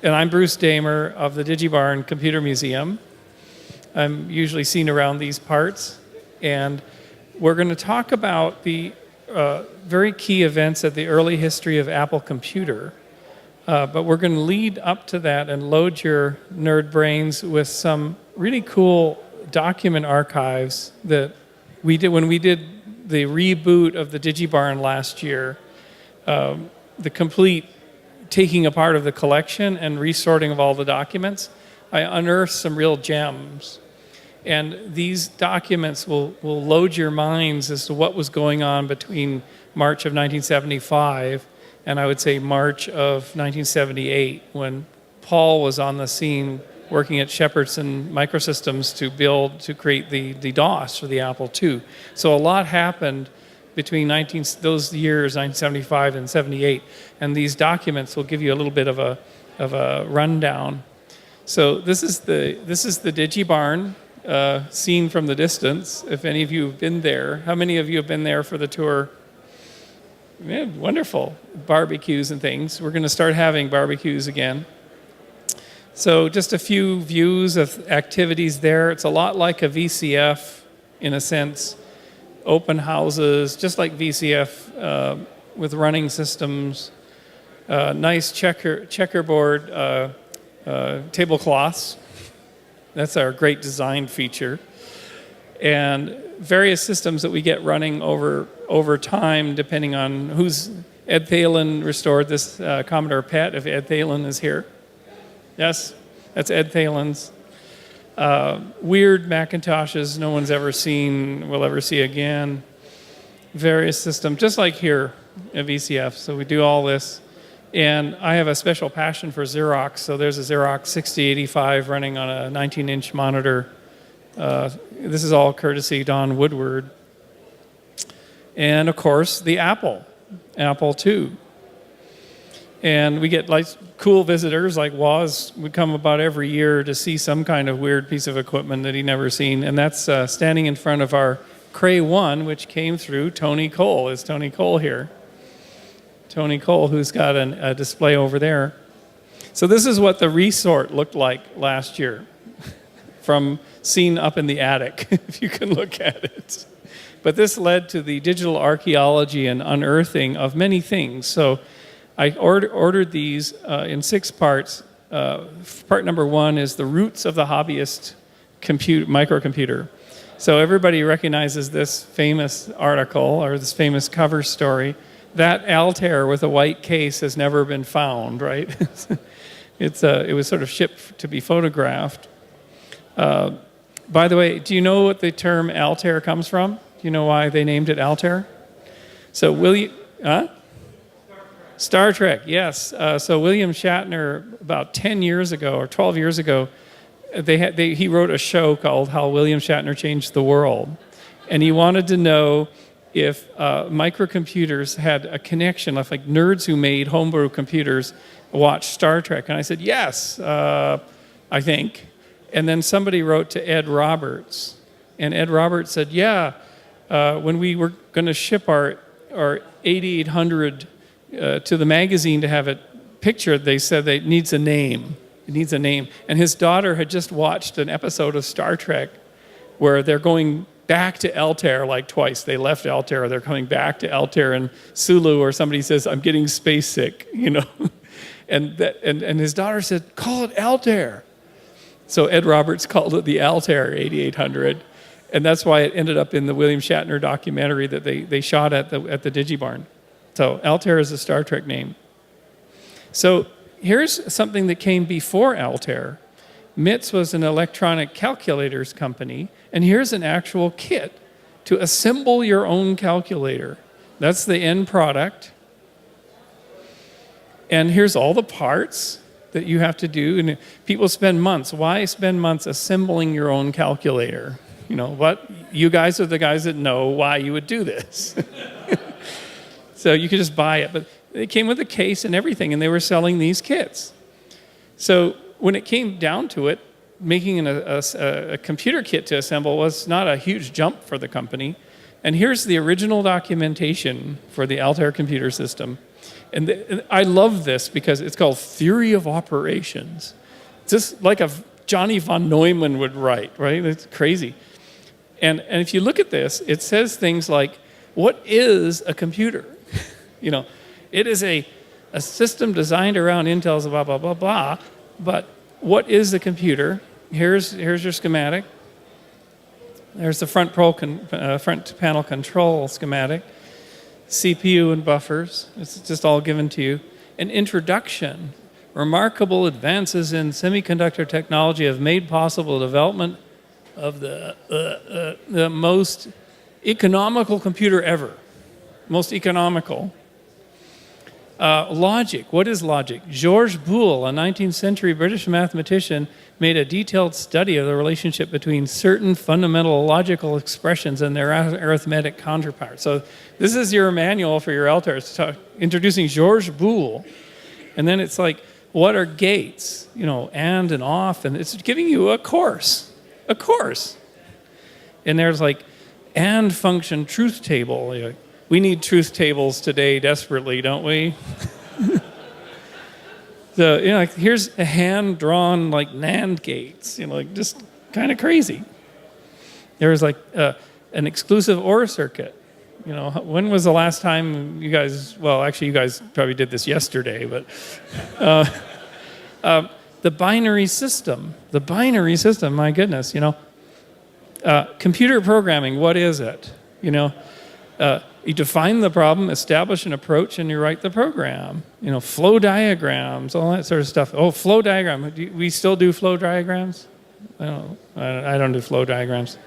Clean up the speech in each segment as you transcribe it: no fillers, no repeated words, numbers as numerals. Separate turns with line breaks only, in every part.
And I'm Bruce Damer of the DigiBarn Computer Museum. I'm usually seen around these parts. And we're going to talk about the very key events at the early history of Apple Computer. But we're going to lead up to that and load your nerd brains with some really cool document archives that we did when we did the reboot of the DigiBarn last year. The complete taking apart of the collection and resorting of all the documents, I unearthed some real gems. And these documents will load your minds as to what was going on between March of 1975 and I would say March of 1978, when Paul was on the scene working at Shepardson Microsystems to create the DOS for the Apple II. So a lot happened between those years, 1975 and 78, and these documents will give you a little bit of a rundown. So this is the DigiBarn seen from the distance. If any of you have been there, how many of you have been there for the tour? Yeah, wonderful barbecues and things. We're going to start having barbecues again. So just a few views of activities there. It's a lot like a VCF in a sense. Open houses, just like VCF with running systems. Nice checkerboard tablecloths. That's our great design feature. And various systems that we get running over time, depending on who's... Ed Thalen restored this Commodore PET, if Ed Thalen is here. Yes, that's Ed Thalen's. Weird Macintoshes no one's ever seen, will ever see again. Various systems, just like here at VCF. So we do all this. And I have a special passion for Xerox. So there's a Xerox 6085 running on a 19-inch monitor. This is all courtesy Don Woodward. And of course, the Apple II. And we get like cool visitors like Woz would come about every year to see some kind of weird piece of equipment that he'd never seen. And that's standing in front of our Cray 1, which came through Tony Cole. Is Tony Cole here? Tony Cole, who's got a display over there. So this is what the resort looked like last year from seen up in the attic, if you can look at it. But this led to the digital archaeology and unearthing of many things. So I ordered these in 6 parts. Part number 1 is the roots of the hobbyist microcomputer. So everybody recognizes this famous article or this famous cover story. That Altair with a white case has never been found, right? It was sort of shipped to be photographed. By the way, do you know what the term Altair comes from? Do you know why they named it Altair? So Star Trek, yes. So William Shatner, about 10 years ago or 12 years ago, he wrote a show called How William Shatner Changed the World. And he wanted to know if microcomputers had a connection, like nerds who made homebrew computers watched Star Trek. And I said, yes, I think. And then somebody wrote to Ed Roberts. And Ed Roberts said, yeah, when we were going to ship our 8800 to the magazine to have it pictured, they said it needs a name. It needs a name. And his daughter had just watched an episode of Star Trek where they're going back to Altair like twice. They left Altair, they're coming back to Altair, and Sulu or somebody says, I'm getting space sick, you know. and his daughter said, call it Altair. So Ed Roberts called it the Altair 8800. And that's why it ended up in the William Shatner documentary that they shot at the DigiBarn. So Altair is a Star Trek name. So here's something that came before Altair. MITS was an electronic calculators company, and here's an actual kit to assemble your own calculator. That's the end product. And here's all the parts that you have to do. And people spend months. Why spend months assembling your own calculator? You know what? You guys are the guys that know why you would do this. So you could just buy it. But it came with a case and everything, and they were selling these kits. So when it came down to it, making a computer kit to assemble was not a huge jump for the company. And here's the original documentation for the Altair computer system. And I love this because it's called theory of operations. It's just like a Johnny von Neumann would write, right? It's crazy. And if you look at this, it says things like, what is a computer? It is a system designed around Intel's blah, blah, blah, blah. But what is a computer? Here's your schematic. There's the front panel control schematic. CPU and buffers. It's just all given to you. An introduction. Remarkable advances in semiconductor technology have made possible development of the most economical computer ever. Most economical. Logic. What is logic? Georges Boole, a 19th century British mathematician, made a detailed study of the relationship between certain fundamental logical expressions and their arithmetic counterparts. So this is your manual for your Altair. It's introducing Georges Boole. And then it's like, what are gates? And off. And it's giving you a course. A course. And there's like, and function truth table. We need truth tables today desperately, don't we? So, here's a hand-drawn, NAND gates, just kind of crazy. There's an exclusive OR circuit. When was the last time you guys, you guys probably did this yesterday, but the binary system, my goodness, computer programming, what is it? You define the problem, establish an approach, and you write the program. Flow diagrams, all that sort of stuff. Oh, flow diagram. We still do flow diagrams? I don't do flow diagrams.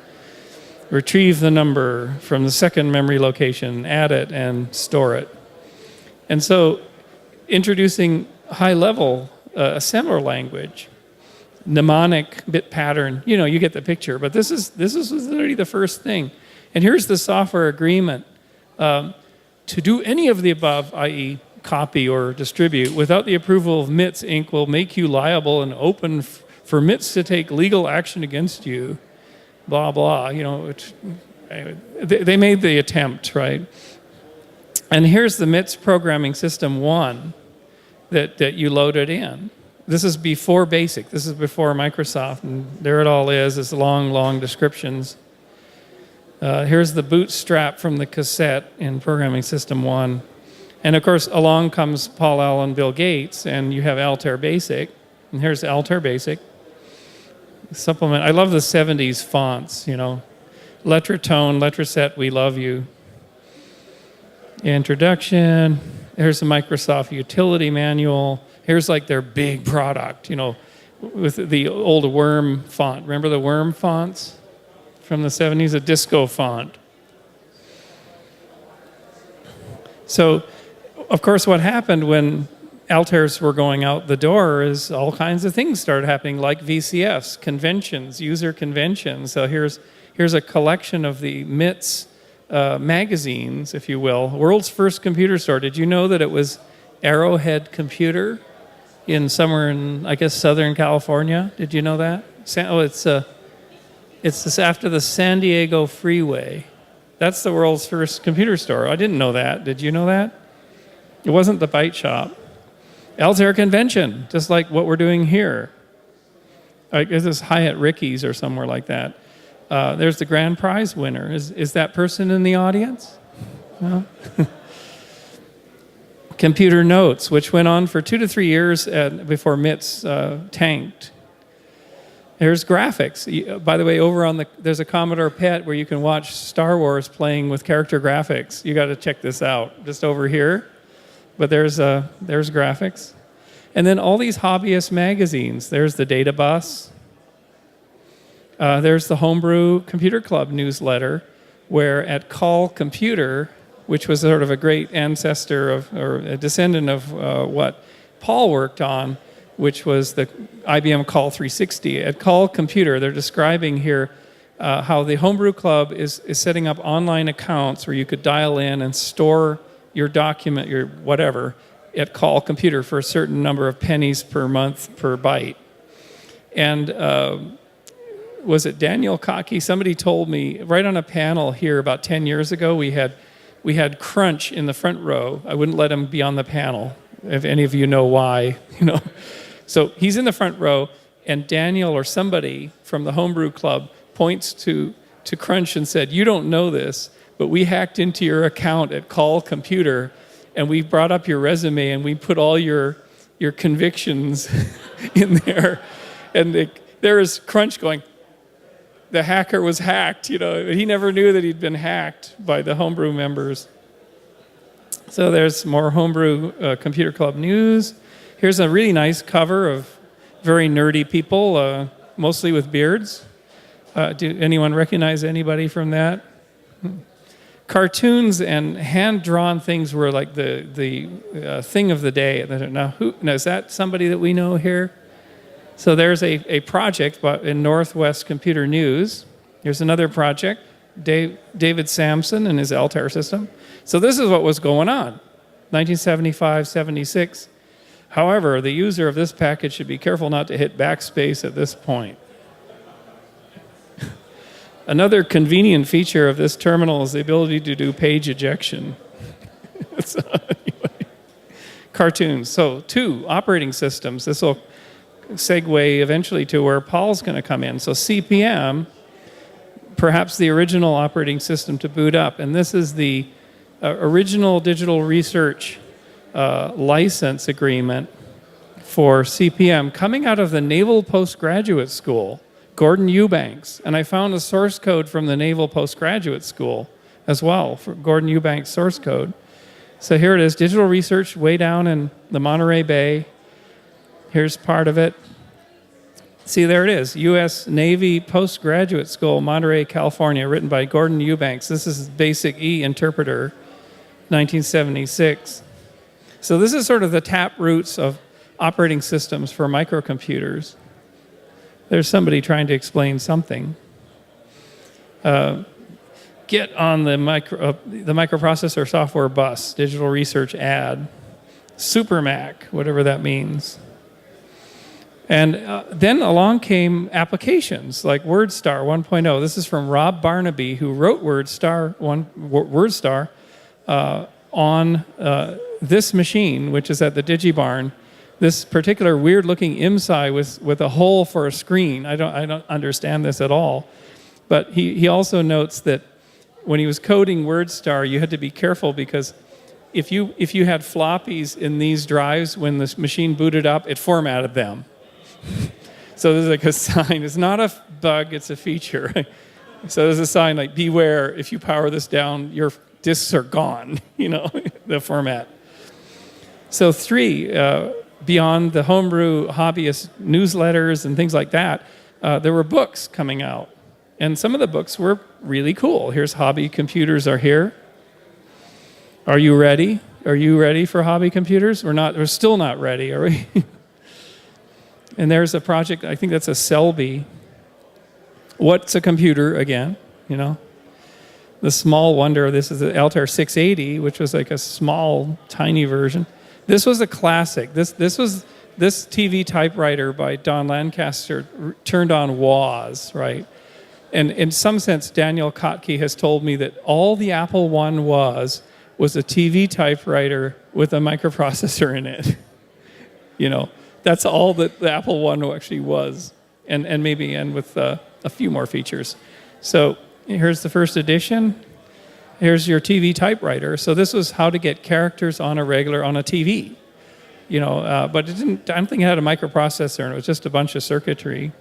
Retrieve the number from the second memory location, add it, and store it. And so, introducing high-level assembler language, mnemonic bit pattern. You get the picture. But this is literally the first thing. And here's the software agreement. To do any of the above, i.e. copy or distribute, without the approval of MITS Inc. will make you liable and open for MITS to take legal action against you, blah, blah. They made the attempt, right? And here's the MITS programming system 1 that you loaded in. This is before BASIC. This is before Microsoft. And there it all is. It's long, long descriptions. Here's the bootstrap from the cassette in Programming System 1. And of course, along comes Paul Allen, Bill Gates, and you have Altair Basic. And here's Altair Basic. Supplement. I love the 70s fonts, Letratone, Letraset, we love you. Introduction. Here's the Microsoft Utility Manual. Here's their big product, with the old Worm font. Remember the Worm fonts? From the 70s, a disco font. So, of course, what happened when Altairs were going out the door is all kinds of things started happening, like VCFs, conventions, user conventions. So here's a collection of the MITS magazines, if you will. World's first computer store. Did you know that it was Arrowhead Computer somewhere in, I guess, Southern California? Did you know that? It's after the San Diego Freeway. That's the world's first computer store. I didn't know that. Did you know that? It wasn't the Byte Shop. Altair Convention, just like what we're doing here. I guess it's Hyatt Ricky's or somewhere like that. There's the grand prize winner. Is that person in the audience? No? Computer Notes, which went on for 2 to 3 years before MITS tanked. There's graphics. By the way, there's a Commodore PET where you can watch Star Wars playing with character graphics. You got to check this out, just over here. But there's graphics. And then all these hobbyist magazines. There's the Data Bus. There's the Homebrew Computer Club newsletter, where at Call Computer, which was sort of a great ancestor or a descendant of what Paul worked on, which was the IBM Call 360. At Call Computer, they're describing here how the Homebrew Club is setting up online accounts where you could dial in and store your document, your whatever, at Call Computer for a certain number of pennies per month per byte. And was it Daniel Cockey? Somebody told me, right on a panel here about 10 years ago, we had we had Crunch in the front row. I wouldn't let him be on the panel, if any of you know why, So he's in the front row, and Daniel or somebody from the Homebrew Club points to Crunch and said, "You don't know this, but we hacked into your account at Call Computer, and we brought up your resume, and we put all your convictions in there." And there is Crunch going, the hacker was hacked, He never knew that he'd been hacked by the Homebrew members. So there's more Homebrew Computer Club news. Here's a really nice cover of very nerdy people, mostly with beards. Do anyone recognize anybody from that? Cartoons and hand-drawn things were like the thing of the day. Now, is that somebody that we know here? So there's a project in Northwest Computer News. Here's another project, David Sampson and his Altair system. So this is what was going on, 1975, 76. However, the user of this package should be careful not to hit backspace at this point. Another convenient feature of this terminal is the ability to do page ejection. So anyway, cartoons. So 2 operating systems. This will segue eventually to where Paul's going to come in. So CP/M, perhaps the original operating system to boot up. And this is the original digital research license agreement for CP/M coming out of the Naval Postgraduate School, Gordon Eubanks. And I found a source code from the Naval Postgraduate School as well, for Gordon Eubanks source code. So here it is, digital research way down in the Monterey Bay. Here's part of it. See, there it is, U.S. Navy Postgraduate School, Monterey, California, written by Gordon Eubanks. This is Basic E Interpreter, 1976. So this is sort of the tap roots of operating systems for microcomputers. There's somebody trying to explain something. Get on the microprocessor software bus, digital research ad, SuperMac, whatever that means. And then along came applications like WordStar 1.0. This is from Rob Barnaby, who wrote WordStar on this machine, which is at the DigiBarn. This particular weird-looking IMSI with a hole for a screen. I don't understand this at all. But he also notes that when he was coding WordStar, you had to be careful because if you had floppies in these drives, when this machine booted up, it formatted them. So there's like a sign. It's not a bug, it's a feature. So there's a sign like, beware, if you power this down, your disks are gone, the format. So 3, beyond the homebrew hobbyist newsletters and things like that, there were books coming out. And some of the books were really cool. Here's Hobby Computers Are Here. Are you ready? Are you ready for hobby computers? We're still not ready, are we? And there's a project, I think that's a Selby. What's a computer again? The small wonder, this is the Altair 680, which was like a small, tiny version. This was a classic. This TV typewriter by Don Lancaster turned on WAS, right? And in some sense, Daniel Kotke has told me that all the Apple I was a TV typewriter with a microprocessor in it. That's all that the Apple I actually was, and with a few more features. So here's the first edition. Here's your TV typewriter. So this was how to get characters on a TV. But I don't think it had a microprocessor, and it was just a bunch of circuitry.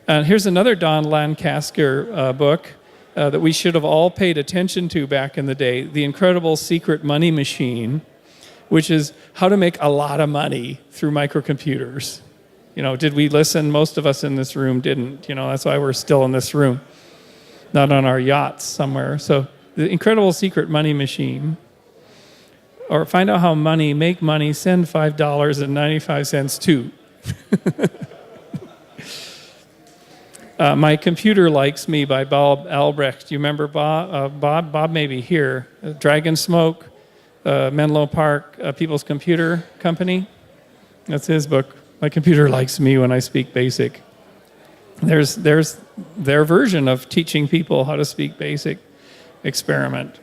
Here's another Don Lancaster book that we should have all paid attention to back in the day, The Incredible Secret Money Machine, which is how to make a lot of money through microcomputers. Did we listen? Most of us in this room didn't. That's why we're still in this room, not on our yachts somewhere. So The Incredible Secret Money Machine. Or find out how make money, send $5.95 to. My Computer Likes Me by Bob Albrecht. Do you remember Bob? Bob may be here. Dragon Smoke, Menlo Park, People's Computer Company. That's his book. My Computer Likes Me When I Speak Basic. There's their version of teaching people how to speak basic. Experiment.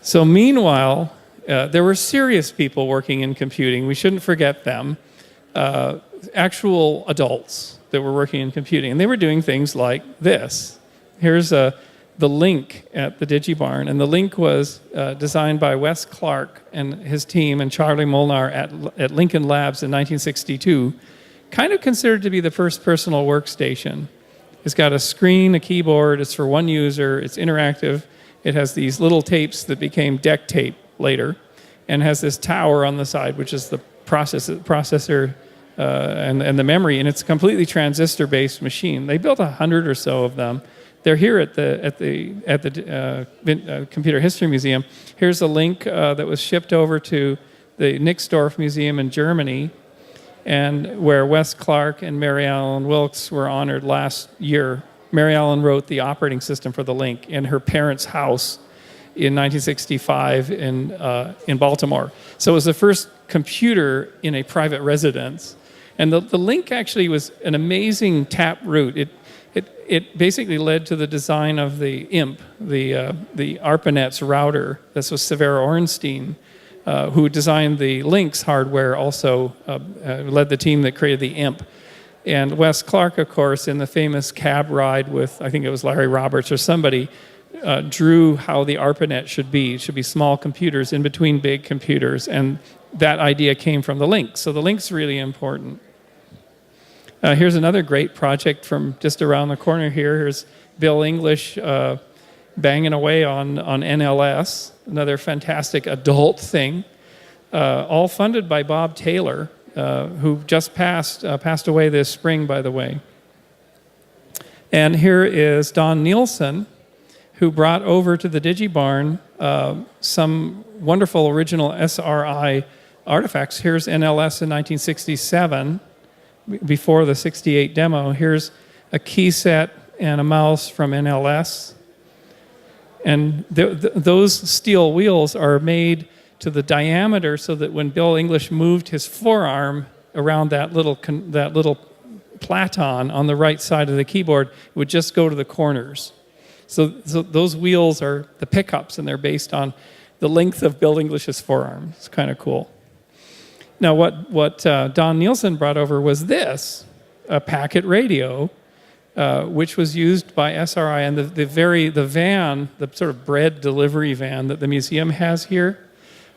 So meanwhile, there were serious people working in computing. We shouldn't forget them. Actual adults that were working in computing. And they were doing things like this. Here's the Link at the DigiBarn. And the Link was designed by Wes Clark and his team and Charlie Molnar at Lincoln Labs in 1962. Kind of considered to be the first personal workstation. It's got a screen, a keyboard. It's for one user. It's interactive. It has these little tapes that became deck tape later, and has this tower on the side, which is the processor and the memory, and it's a completely transistor-based machine. They built 100 or so of them. They're here at the Computer History Museum. Here's a Link that was shipped over to the Nixdorf Museum in Germany, and where Wes Clark and Mary Ellen Wilkes were honored last year. Mary Ellen wrote the operating system for the Link in her parents' house in 1965 in Baltimore. So it was the first computer in a private residence. And the Link actually was an amazing taproot. It basically led to the design of the IMP, the ARPANET's router. This was Severo Orenstein, who designed the Lynx hardware, also led the team that created the IMP. And Wes Clark, of course, in the famous cab ride with, I think it was Larry Roberts or somebody, drew how the ARPANET should be. It should be small computers in between big computers. And that idea came from the Link. So the Link's really important. Here's another great project from just around the corner here. Here's Bill English banging away on NLS, another fantastic adult thing, all funded by Bob Taylor, who just passed away this spring, by the way. And here is Don Nielsen, who brought over to the DigiBarn some wonderful original SRI artifacts. Here's NLS in 1967, before the 68 demo. Here's a key set and a mouse from NLS. And those steel wheels are made to the diameter so that when Bill English moved his forearm around that little platon on the right side of the keyboard, it would just go to the corners. So those wheels are the pickups, and they're based on the length of Bill English's forearm. It's kind of cool. Now, what Don Nielsen brought over was this, a packet radio, which was used by SRI, and the van, the sort of bread delivery van that the museum has here,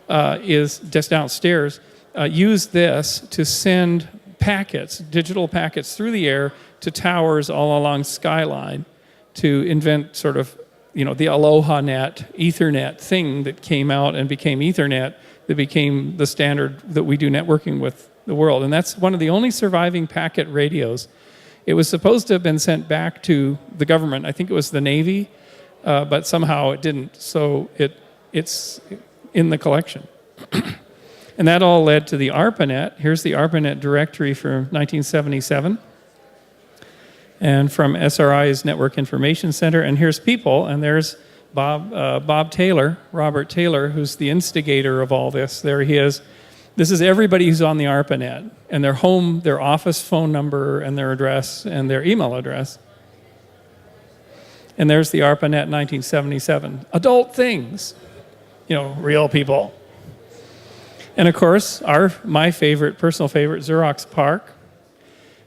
is just downstairs, used this to send packets, digital packets through the air to towers all along Skyline to invent sort of, the AlohaNet, Ethernet thing that came out and became Ethernet, that became the standard that we do networking with the world. And that's one of the only surviving packet radios. It was supposed to have been sent back to the government. I think it was the Navy, but somehow it didn't. So it's in the collection. And that all led to the ARPANET. Here's the ARPANET directory from 1977. And from SRI's Network Information Center. And here's people, and there's Bob Taylor, Robert Taylor, who's the instigator of all this. There he is. This is everybody who's on the ARPANET, and their home, their office phone number, and their address, and their email address. And there's the ARPANET 1977. Adult things, real people. And of course, my personal favorite, Xerox PARC.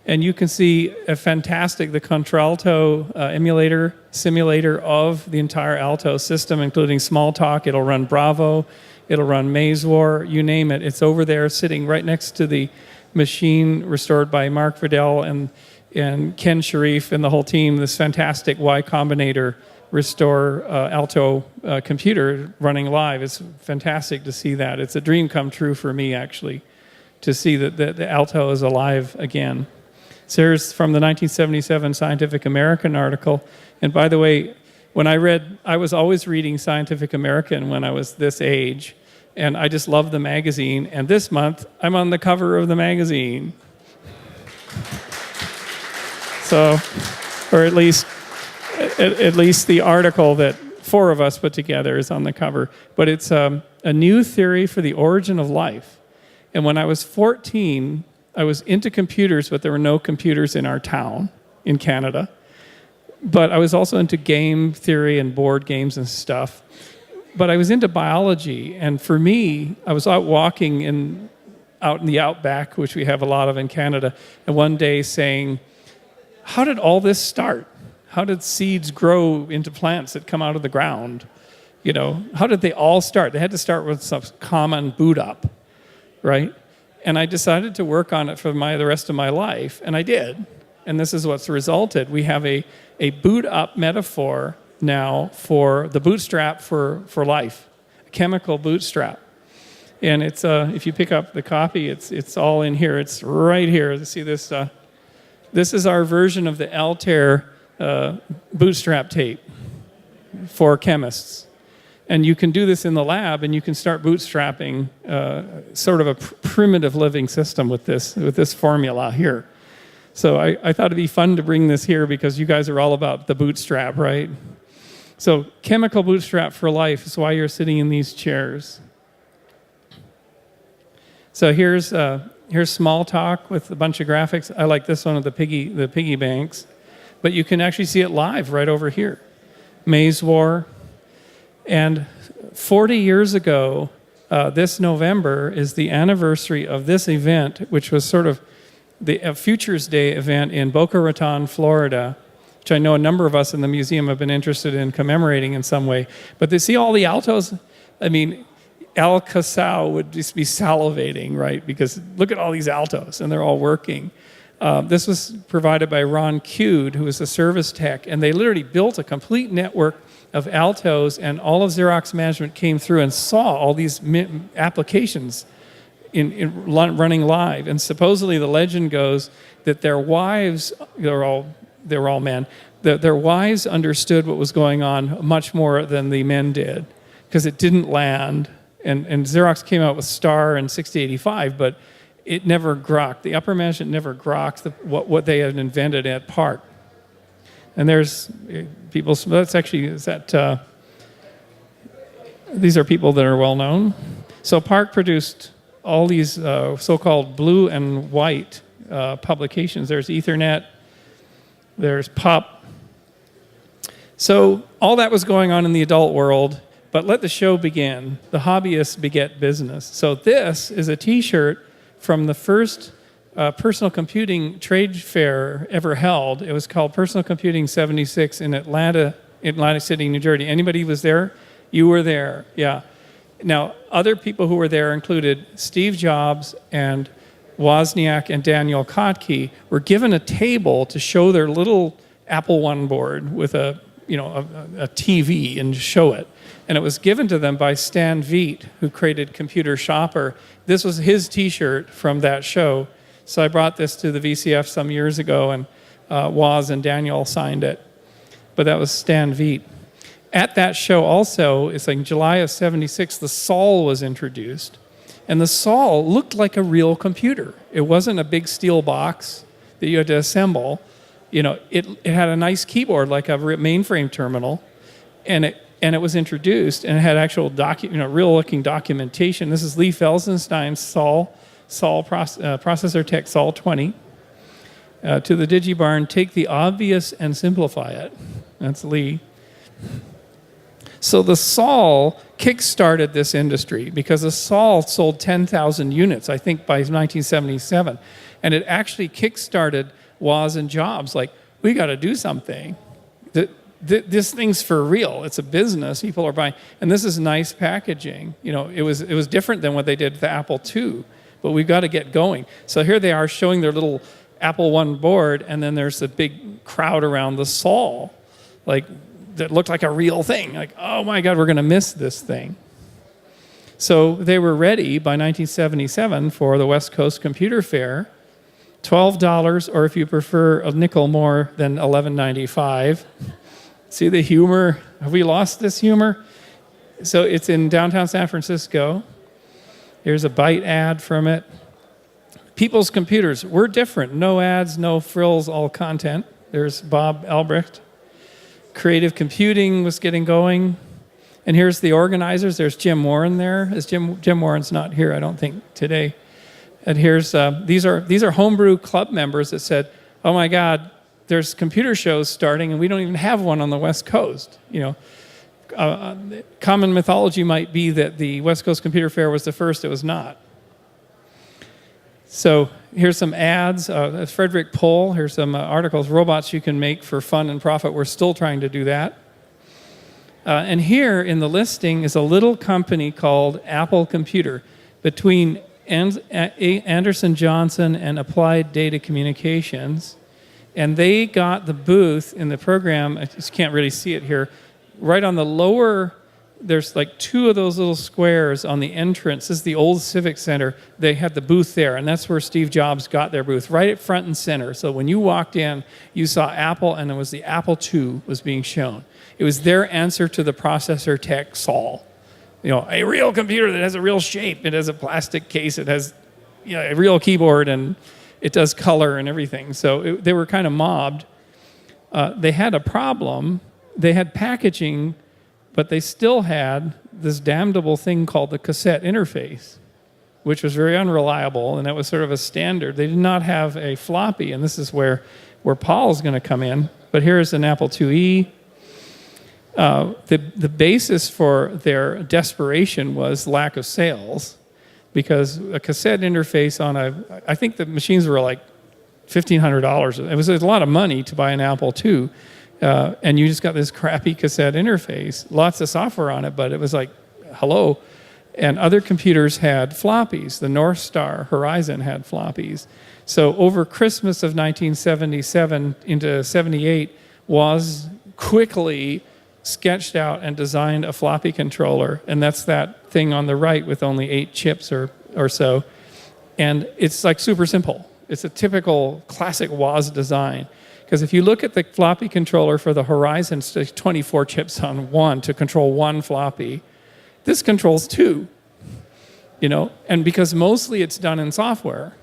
And you can see the Contralto emulator, simulator of the entire Alto system, including Smalltalk. It'll run Bravo, it'll run Maze War, you name it. It's over there sitting right next to the machine restored by Mark Vidal and Ken Sharif and the whole team, this fantastic Y Combinator restore Alto computer running live. It's fantastic to see that. It's a dream come true for me, actually, to see that the Alto is alive again. So here's from the 1977 Scientific American article. And by the way, I was always reading Scientific American when I was this age, and I just loved the magazine. And this month, I'm on the cover of the magazine. So, or at least the article that 4 of us put together is on the cover. But it's a new theory for the origin of life. And when I was 14, I was into computers, but there were no computers in our town in Canada. But I was also into game theory and board games and stuff. but I was into biology, and for me, I was out walking out in the outback, which we have a lot of in Canada, and one day saying, how did all this start? How did seeds grow into plants that come out of the ground? How did they all start? They had to start with some common boot up, right? And I decided to work on it for the rest of my life, and I did. And this is what's resulted. We have a boot up metaphor now for the bootstrap for life, a chemical bootstrap. And it's if you pick up the copy, it's all in here. It's right here. See this? This is our version of the Altair bootstrap tape for chemists. And you can do this in the lab, and you can start bootstrapping sort of a primitive living system with this formula here. So I thought it'd be fun to bring this here because you guys are all about the bootstrap, right? So chemical bootstrap for life is why you're sitting in these chairs. So here's small talk with a bunch of graphics. I like this one of the piggy banks, but you can actually see it live right over here. Maize War. And 40 years ago, this November is the anniversary of this event, which was sort of a Futures Day event in Boca Raton, Florida, which I know a number of us in the museum have been interested in commemorating in some way. But to see all the altos, I mean, Al Casau would just be salivating, right? Because look at all these altos, and they're all working. This was provided by Ron Cude, who was a service tech, and they literally built a complete network of altos, and all of Xerox management came through and saw all these applications in running live. And supposedly the legend goes that their wives, they were all men, their wives understood what was going on much more than the men did, because it didn't land. And Xerox came out with Star in 6085, but it never grokked. The upper management never grokked what they had invented at PARC. And there's people, these are people that are well known. So PARC produced all these so-called blue and white publications. There's Ethernet, there's PUP. So all that was going on in the adult world, but let the show begin. The hobbyists beget business. So this is a t-shirt from the first personal computing trade fair ever held. It was called Personal Computing 76 in Atlantic City, New Jersey. Anybody was there? You were there, yeah. Now, other people who were there included Steve Jobs and Wozniak and Daniel Kotke were given a table to show their little Apple I board with a TV and show it. And it was given to them by Stan Veet, who created Computer Shopper. This was his t-shirt from that show. So I brought this to the VCF some years ago, and Woz and Daniel signed it. But that was Stan Veet. At that show also, it's like July of 76, the Sol was introduced. And the Sol looked like a real computer. It wasn't a big steel box that you had to assemble. It had a nice keyboard like a mainframe terminal, and it was introduced, and it had actual real-looking documentation. This is Lee Felsenstein's Sol processor tech Sol 20. To the DigiBarn, take the obvious and simplify it. That's Lee. So the Sol kick-started this industry because the Sol sold 10,000 units, I think, by 1977. And it actually kick-started Woz and Jobs. Like, we got to do something. This thing's for real. It's a business. People are buying. And this is nice packaging. It was different than what they did with the Apple II. But we've got to get going. So here they are showing their little Apple I board, and then there's a big crowd around the Sol, that looked like a real thing. Like, oh my God, we're going to miss this thing. So they were ready by 1977 for the West Coast Computer Fair. $12, or if you prefer, a nickel more than $11.95. See the humor? Have we lost this humor? So it's in downtown San Francisco. Here's a Byte ad from it. People's Computers. We're different. No ads, no frills, all content. There's Bob Albrecht. Creative computing was getting going. And here's the organizers. There's Jim Warren there. Jim Warren's not here, I don't think, today. And here's these are homebrew club members that said, oh my God, there's computer shows starting and we don't even have one on the West Coast. common mythology might be that the West Coast Computer Fair was the first. It was not. So here's some ads. Frederick Pohl, here's some articles, robots you can make for fun and profit. We're still trying to do that. And here in the listing is a little company called Apple Computer. Between Anderson Johnson and Applied Data Communications. And they got the booth in the program, I just can't really see it here, right on the lower, there's like two of those little squares on the entrance. This is the old Civic Center. They had the booth there, and that's where Steve Jobs got their booth, right at front and center. So when you walked in, you saw Apple, and it was the Apple II was being shown. It was their answer to the processor tech Sol. You know, a real computer that has a real shape. It has a plastic case. It has, you know, a real keyboard, and it does color and everything. So they were kind of mobbed. They had a problem. They had packaging, but they still had this damnable thing called the cassette interface, which was very unreliable, and that was sort of a standard. They did not have a floppy, and this is where Paul's going to come in. But here's an Apple IIe. The basis for their desperation was lack of sales, because a cassette interface on I think the machines were like $1,500. It was a lot of money to buy an Apple II, and you just got this crappy cassette interface, lots of software on it, but it was like, hello. And other computers had floppies. The North Star Horizon had floppies. So over Christmas of 1977 into 78, Woz quickly sketched out and designed a floppy controller, and that's that thing on the right with only 8 chips or so. And it's like super simple. It's a typical classic Woz design. Because if you look at the floppy controller for the Horizon, it's 24 chips on one to control one floppy. This controls 2, you know, and because mostly it's done in software.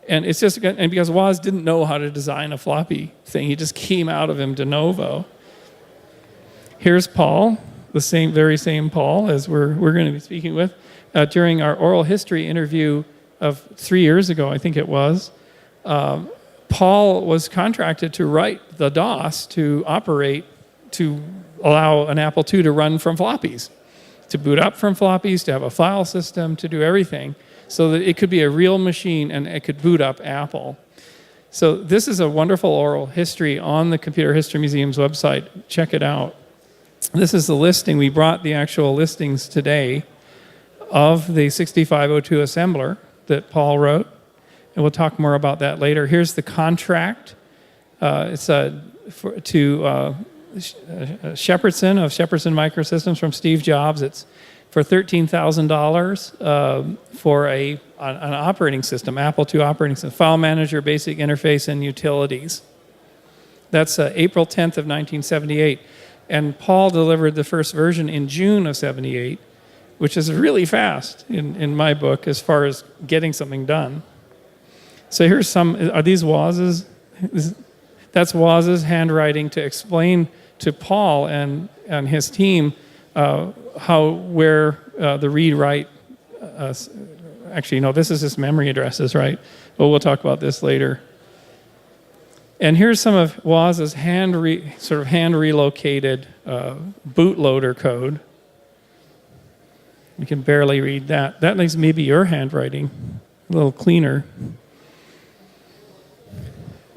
And it's just, and because Woz didn't know how to design a floppy thing, he just came out of him de novo. Here's Paul, the very same Paul as we're going to be speaking with. During our oral history interview of 3 years ago, I think it was, Paul was contracted to write the DOS to operate, to allow an Apple II to run from floppies, to boot up from floppies, to have a file system, to do everything, so that it could be a real machine and it could boot up Apple. So this is a wonderful oral history on the Computer History Museum's website. Check it out. This is the listing. We brought the actual listings today of the 6502 assembler that Paul wrote, and we'll talk more about that later. Here's the contract. It's to Shepardson of Shepardson Microsystems from Steve Jobs. It's for $13,000 for an operating system, Apple II operating system, file manager, basic interface, and utilities. That's April 10th of 1978. And Paul delivered the first version in June of 78, which is really fast in my book as far as getting something done. So here's some, are these Woz's? That's Woz's handwriting to explain to Paul and his team where the read-write, actually, no, this is just memory addresses, right? But we'll talk about this later. And here's some of Woz's hand-relocated bootloader code. You can barely read that. That makes maybe your handwriting a little cleaner.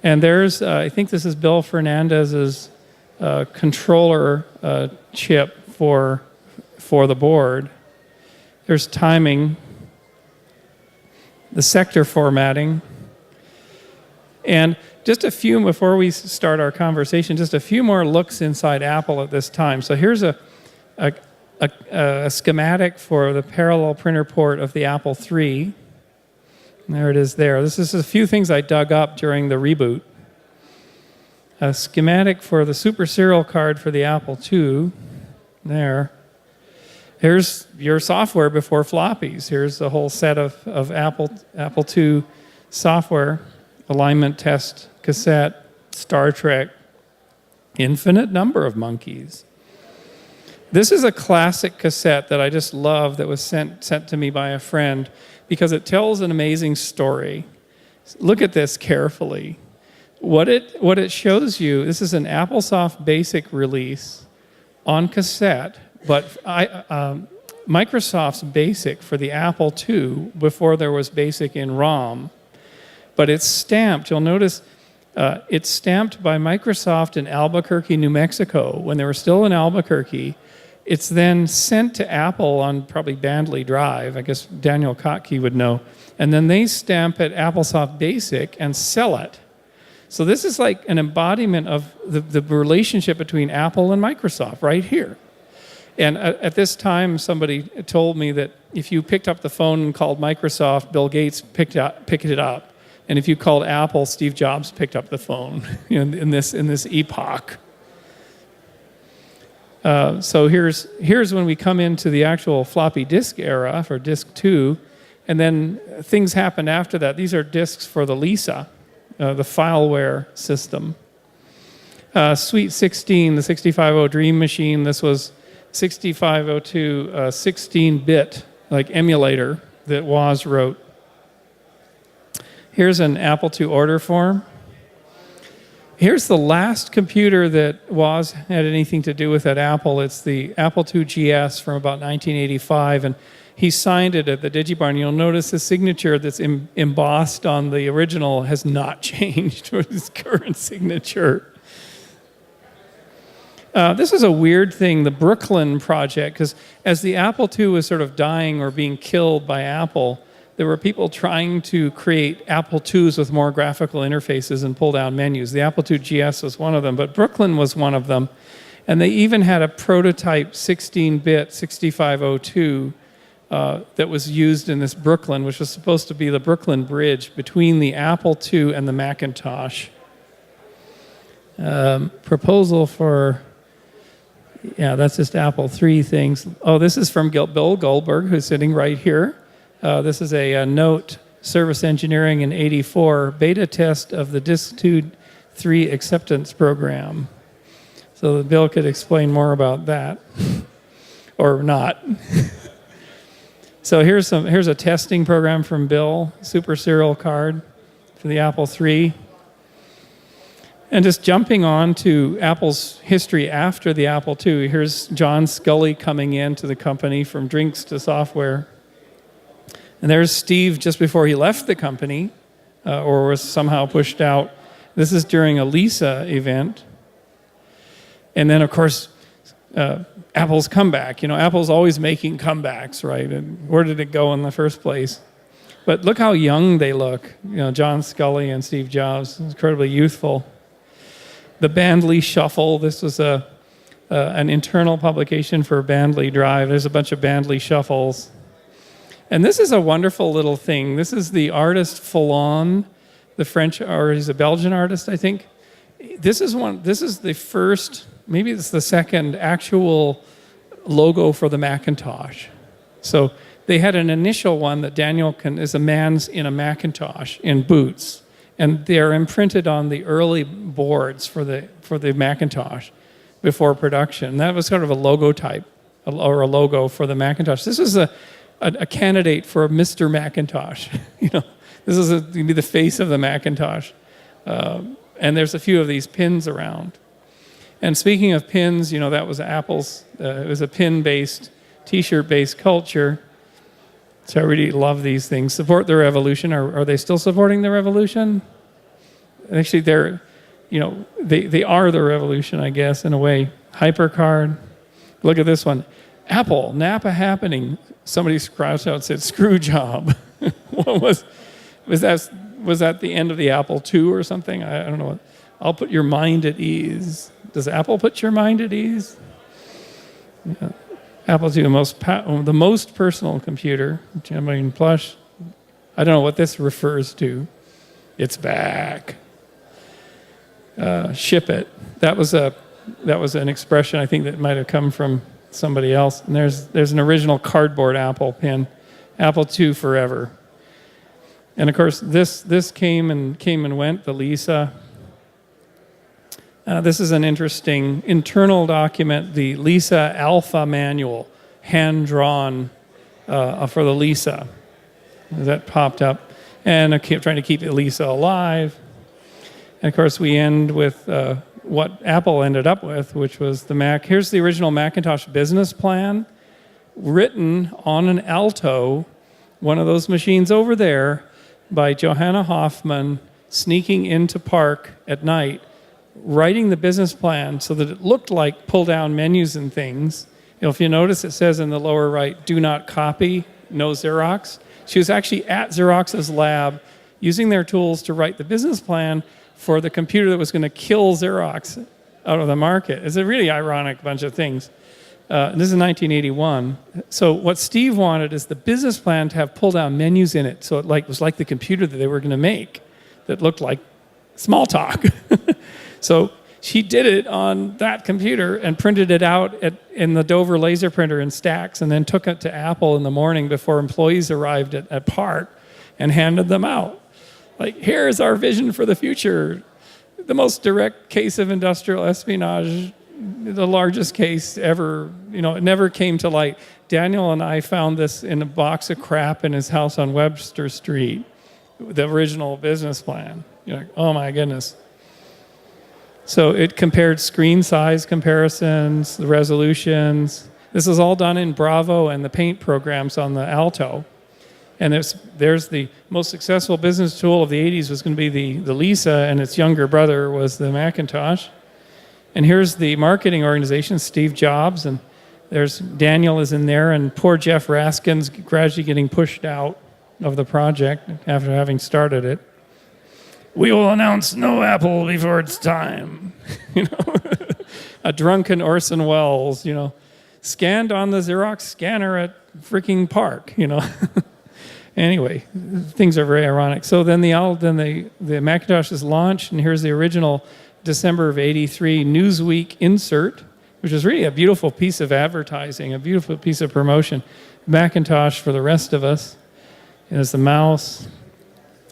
And there's, I think this is Bill Fernandez's controller chip for the board. There's timing, the sector formatting, and just a few, before we start our conversation, just a few more looks inside Apple at this time. So here's a schematic for the parallel printer port of the Apple III. There it is there. This is a few things I dug up during the reboot. A schematic for the super serial card for the Apple II. There. Here's your software before floppies. Here's a whole set of Apple II software. Alignment test, cassette, Star Trek, infinite number of monkeys. This is a classic cassette that I just love that was sent to me by a friend because it tells an amazing story. Look at this carefully. What it shows you, this is an AppleSoft Basic release on cassette, but Microsoft's BASIC for the Apple II before there was BASIC in ROM. But it's stamped. You'll notice it's stamped by Microsoft in Albuquerque, New Mexico. When they were still in Albuquerque, it's then sent to Apple on probably Bandley Drive. I guess Daniel Kotke would know. And then they stamp it AppleSoft BASIC and sell it. So this is like an embodiment of the relationship between Apple and Microsoft right here. And at this time, somebody told me that if you picked up the phone and called Microsoft, Bill Gates picked it up. And if you called Apple, Steve Jobs picked up the phone in this epoch. So here's when we come into the actual floppy disk era for disk 2, and then things happened after that. These are disks for the Lisa, the fileware system. Suite 16, the 6500 Dream Machine. This was 6502, 16-bit like emulator that Woz wrote. Here's an Apple II order form. Here's the last computer that Woz had anything to do with at Apple. It's the Apple II GS from about 1985, and he signed it at the DigiBarn. You'll notice the signature that's embossed on the original has not changed for his current signature. This is a weird thing, the Brooklyn project, because as the Apple II was sort of dying or being killed by Apple, there were people trying to create Apple IIs with more graphical interfaces and pull-down menus. The Apple II GS was one of them, but Brooklyn was one of them. And they even had a prototype 16-bit 6502 that was used in this Brooklyn, which was supposed to be the Brooklyn Bridge between the Apple II and the Macintosh. Proposal for... Yeah, that's just Apple III things. Oh, this is from Bill Goldberg, who's sitting right here. This is a Note Service Engineering in '84 beta test of the Disk 3 acceptance program. So Bill could explain more about that, or not. So here's a testing program from Bill, super serial card for the Apple III. And just jumping on to Apple's history after the Apple II, here's John Sculley coming into the company from drinks to software. And there's Steve just before he left the company, or was somehow pushed out. This is during a Lisa event. And then, of course, Apple's comeback. Apple's always making comebacks, right? And where did it go in the first place? But look how young they look. John Sculley and Steve Jobs, incredibly youthful. The Bandley Shuffle, this was an internal publication for Bandley Drive. There's a bunch of Bandley Shuffles. And this is a wonderful little thing. This is the artist Foulon, the French, or he's a Belgian artist, I think. This is the first, maybe it's the second actual logo for the Macintosh. So they had an initial one that is a man's in a Macintosh in boots. And they're imprinted on the early boards for the Macintosh before production. That was sort of a logo type, or a logo for the Macintosh. This is a candidate for a Mr. Macintosh. This is be the face of the Macintosh. And there's a few of these pins around. And speaking of pins, that was Apple's. It was a pin-based, T-shirt-based culture. So I really love these things. Support the revolution. Are they still supporting the revolution? Actually, they are the revolution, I guess, in a way. HyperCard. Look at this one. Apple, Napa happening. Somebody scratched out and said, screw job. What was that the end of the Apple II or something? I don't know. I'll put your mind at ease. Does Apple put your mind at ease? Yeah. Apple II, the most personal computer, Genuine Plush. I don't know what this refers to. It's back. Ship it. That was an expression I think that might have come from somebody else. And there's an original cardboard Apple pen, Apple II forever. And of course, this came and went. The Lisa. This is an interesting internal document, the Lisa Alpha Manual, hand-drawn for the Lisa. That popped up. And I kept trying to keep the Lisa alive. And of course, we end with what Apple ended up with, which was the Mac. Here's the original Macintosh business plan, written on an Alto, one of those machines over there, by Johanna Hoffman, sneaking into Park at night, writing the business plan so that it looked like pull-down menus and things. If you notice, it says in the lower right, do not copy, no Xerox. She was actually at Xerox's lab using their tools to write the business plan for the computer that was going to kill Xerox out of the market. It's a really ironic bunch of things. This is 1981. So what Steve wanted is the business plan to have pull-down menus in it, so it was like the computer that they were going to make that looked like Smalltalk. So she did it on that computer and printed it out in the Dover laser printer in stacks, and then took it to Apple in the morning before employees arrived at Park and handed them out. Like, here's our vision for the future. The most direct case of industrial espionage, the largest case ever. It never came to light. Daniel and I found this in a box of crap in his house on Webster Street, the original business plan. You're like, oh my goodness. So it compared screen size comparisons, the resolutions. This is all done in Bravo and the Paint programs on the Alto. And there's the most successful business tool of the 80s was going to be the Lisa, and its younger brother was the Macintosh. And here's the marketing organization, Steve Jobs, and there's Daniel is in there, and poor Jeff Raskin's gradually getting pushed out of the project after having started it. We will announce no Apple before it's time. A drunken Orson Welles, scanned on the Xerox scanner at freaking Park, Anyway, things are very ironic. So then the Macintosh is launched, and here's the original December of '83 Newsweek insert, which is really a beautiful piece of advertising, a beautiful piece of promotion. Macintosh for the rest of us. There's the mouse,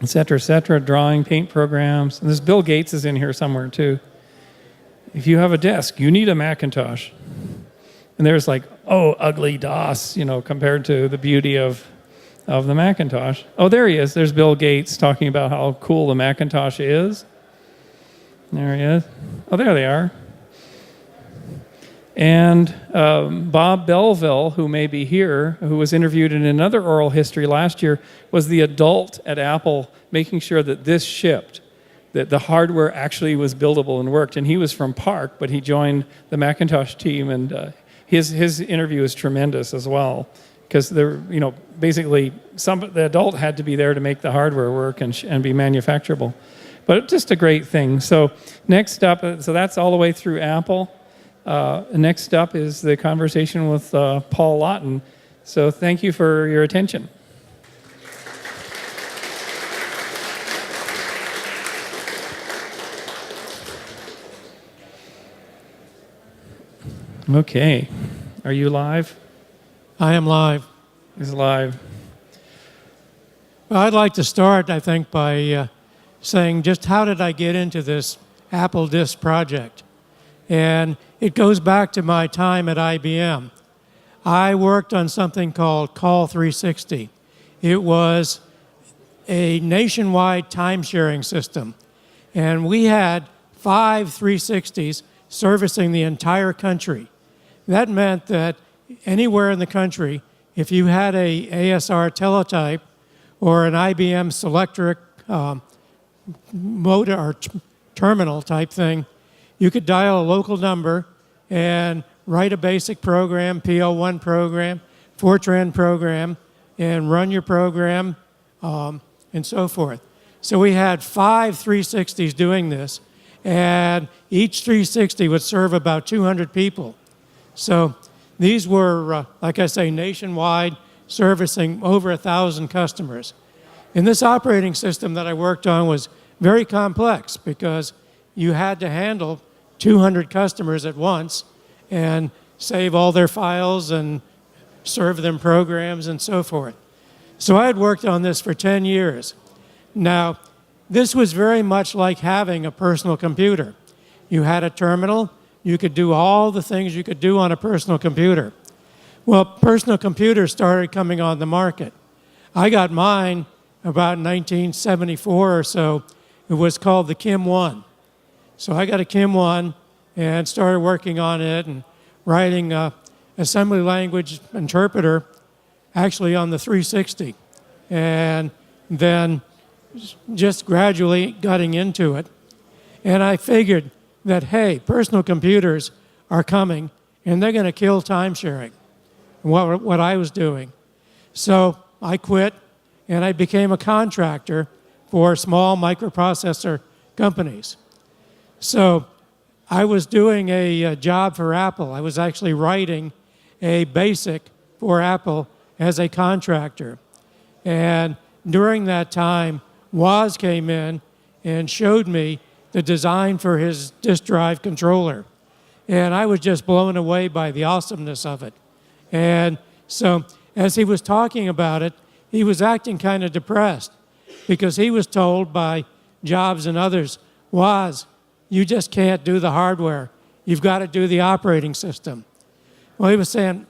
et cetera, drawing, paint programs. And there's Bill Gates is in here somewhere too. If you have a desk, you need a Macintosh. And there's ugly DOS, compared to the beauty of the Macintosh. Oh, there he is. There's Bill Gates talking about how cool the Macintosh is. There he is. Oh, there they are. And Bob Belleville, who may be here, who was interviewed in another oral history last year, was the adult at Apple making sure that this shipped, that the hardware actually was buildable and worked. And he was from Park, but he joined the Macintosh team, and his interview is tremendous as well. Because basically, the adult had to be there to make the hardware work and be manufacturable. But just a great thing. So next up, so that's all the way through Apple. Next up is the conversation with Paul Lawton. So thank you for your attention. Okay, are you live?
I am live.
He's live.
Well, I'd like to start, I think, by saying just how did I get into this Apple Disk project? And it goes back to my time at IBM. I worked on something called Call 360. It was a nationwide time-sharing system. And we had 5 360s servicing the entire country. That meant that anywhere in the country, if you had a ASR teletype or an IBM Selectric motor or terminal type thing, you could dial a local number and write a basic program, PL1 program, Fortran program, and run your program, and so forth. So we had 5 360s doing this, and each 360 would serve about 200 people. So these were, like I say, nationwide, servicing over 1,000 customers. And this operating system that I worked on was very complex because you had to handle 200 customers at once and save all their files and serve them programs and so forth. So I had worked on this for 10 years. Now, this was very much like having a personal computer. You had a terminal. You could do all the things you could do on a personal computer. Well, personal computers started coming on the market. I got mine about 1974 or so. It was called the Kim 1. So I got a Kim 1 and started working on it and writing assembly language interpreter actually on the 360. And then just gradually getting into it. And I figured that, hey, personal computers are coming and they're going to kill time sharing, what I was doing. So I quit and I became a contractor for small microprocessor companies. So I was doing a job for Apple. I was actually writing a BASIC for Apple as a contractor. And during that time, Woz came in and showed me the design for his disk drive controller. And I was just blown away by the awesomeness of it. And so as he was talking about it, he was acting kind of depressed because he was told by Jobs and others, Woz, you just can't do the hardware. You've got to do the operating system. Well, he was saying,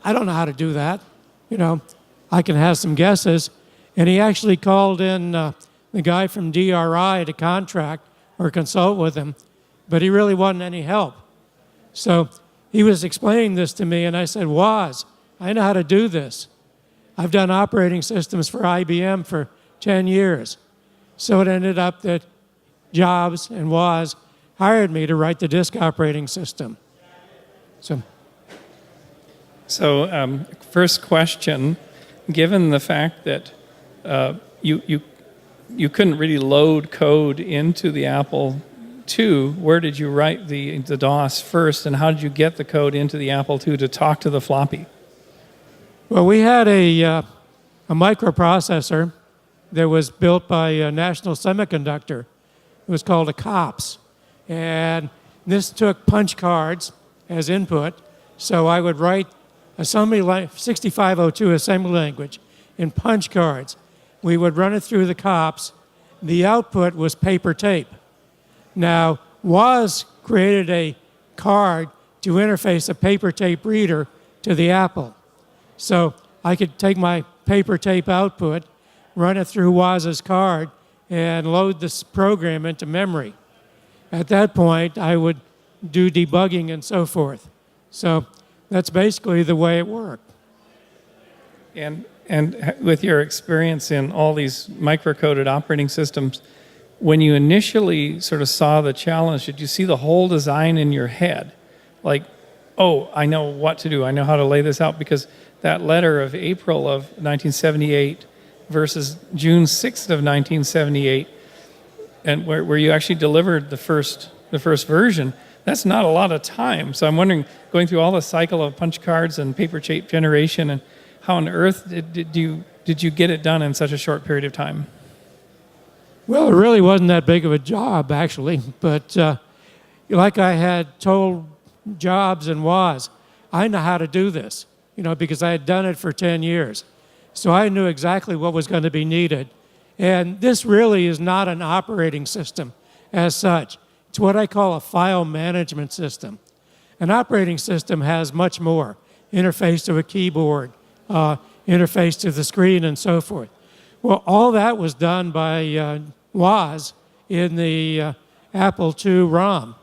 I don't know how to do that. You know, I can have some guesses. And he actually called in the guy from DRI to contract or consult with him, but he really wasn't any help. So he was explaining this to me, and I said, Woz, I know how to do this. I've done operating systems for IBM for 10 years. So it ended up that Jobs and Woz hired me to write the disk operating system. So
first question, given the fact that you couldn't really load code into the Apple II, where did you write the DOS first, and how did you get the code into the Apple II to talk to the floppy?
Well, we had a microprocessor that was built by National Semiconductor. It was called a COPS. And this took punch cards as input. So I would write 6502 assembly language in punch cards. We would run it through the COPS. The output was paper tape. Now, Woz created a card to interface a paper tape reader to the Apple. So I could take my paper tape output, run it through Woz's card, and load this program into memory. At that point, I would do debugging and so forth. So that's basically the way it worked.
And with your experience in all these microcoded operating systems, when you initially sort of saw the challenge, did you see the whole design in your head? Like, oh, I know what to do. I know how to lay this out, because that letter of April of 1978 versus June 6th of 1978, and where you actually delivered the first version, that's not a lot of time. So I'm wondering, going through all the cycle of punch cards and paper tape generation, and how on earth did you get it done in such a short period of time?
Well, it really wasn't that big of a job, actually. But like I had told Jobs and Woz, I know how to do this, because I had done it for 10 years. So I knew exactly what was going to be needed. And this really is not an operating system as such. It's what I call a file management system. An operating system has much more. Interface to a keyboard, interface to the screen, and so forth. Well, all that was done by Woz in the Apple II ROM.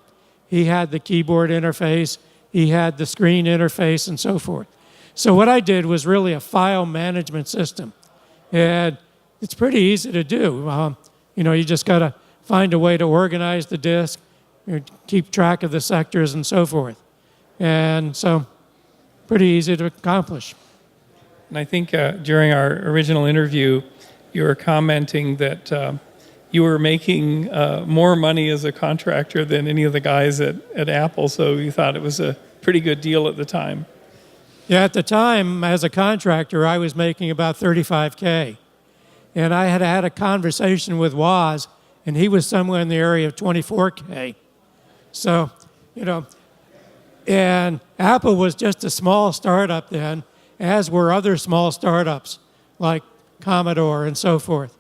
He had the keyboard interface, he had the screen interface, and so forth. So what I did was really a file management system. And it's pretty easy to do. You just got to find a way to organize the disk, keep track of the sectors, and so forth. And so pretty easy to accomplish.
And I think during our original interview, you were commenting that you were making more money as a contractor than any of the guys at Apple, so you thought it was a pretty good deal at the time.
Yeah, at the time, as a contractor, I was making about $35K. And I had had a conversation with Woz, and he was somewhere in the area of $24K. So, and Apple was just a small startup then, as were other small startups like Commodore and so forth.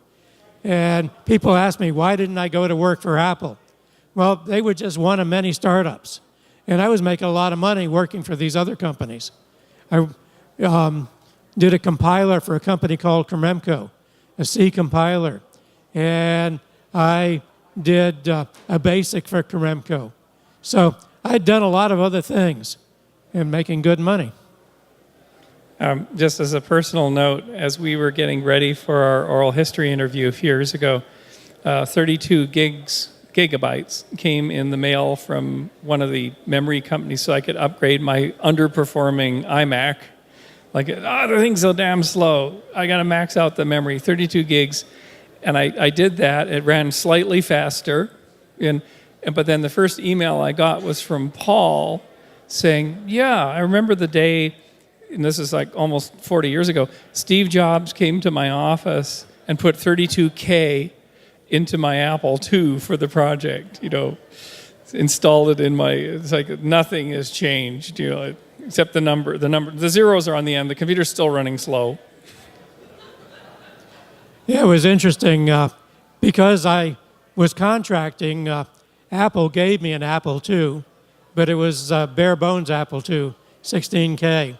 And people ask me, why didn't I go to work for Apple? Well, they were just one of many startups. And I was making a lot of money working for these other companies. I did a compiler for a company called Krememco, a C compiler. And I did a basic for Karemco. So I'd done a lot of other things and making good money.
Just as a personal note, as we were getting ready for our oral history interview a few years ago, 32 gigabytes came in the mail from one of the memory companies so I could upgrade my underperforming iMac. Like, the thing's so damn slow. I got to max out the memory, 32 gigs. And I did that. It ran slightly faster. But then the first email I got was from Paul saying, yeah, I remember the day, and this is like almost 40 years ago, Steve Jobs came to my office and put 32K into my Apple II for the project, installed it in it's like nothing has changed, except the zeros are on the end. The computer's still running slow.
Yeah, it was interesting because I was contracting. Apple gave me an Apple II, but it was bare bones Apple II, 16K.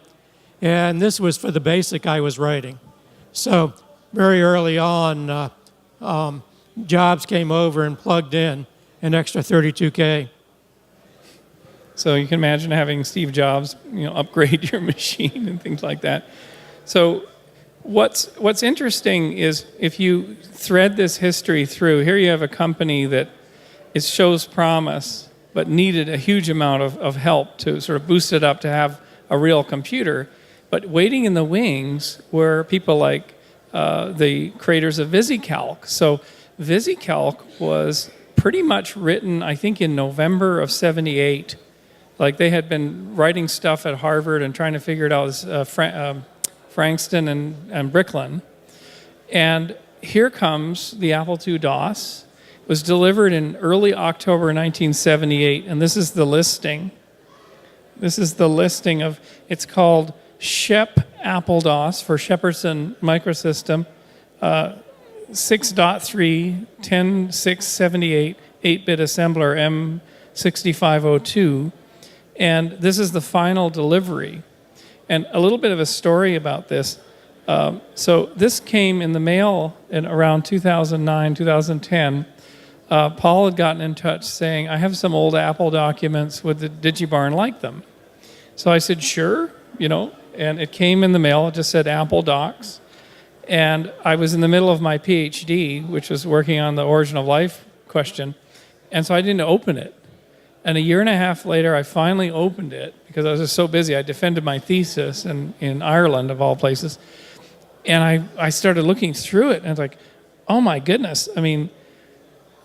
And this was for the BASIC I was writing. So very early on, Jobs came over and plugged in an extra 32K.
So you can imagine having Steve Jobs, upgrade your machine and things like that. So what's interesting is if you thread this history through, here you have a company that shows promise, but needed a huge amount of help to sort of boost it up to have a real computer. But waiting in the wings were people like the creators of VisiCalc. So VisiCalc was pretty much written, I think, in November of '78. Like they had been writing stuff at Harvard and trying to figure it out as Frankston and Bricklin. And here comes the Apple II DOS. It was delivered in early October 1978, and this is the listing. This is the listing of, it's called Shep Apple DOS for Shepardson Microsystem, 6.3, 10.678, 8-bit assembler M6502. And this is the final delivery. And a little bit of a story about this. So this came in the mail in around 2009, 2010. Paul had gotten in touch saying, I have some old Apple documents. Would the DigiBarn like them? So I said, sure, and it came in the mail. It just said Apple Docs. And I was in the middle of my PhD, which was working on the origin of life question. And so I didn't open it. And a year and a half later, I finally opened it because I was just so busy. I defended my thesis in Ireland, of all places. And I started looking through it, and I was like, oh my goodness. I mean,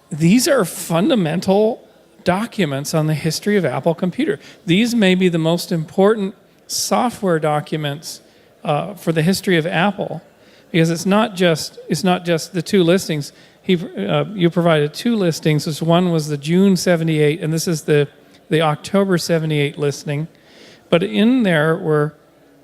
these are fundamental documents on the history of Apple Computer. These may be the most important software documents for the history of Apple, because it's not just the two listings. You provided two listings. One was the June '78, and this is the October '78 listing. But in there were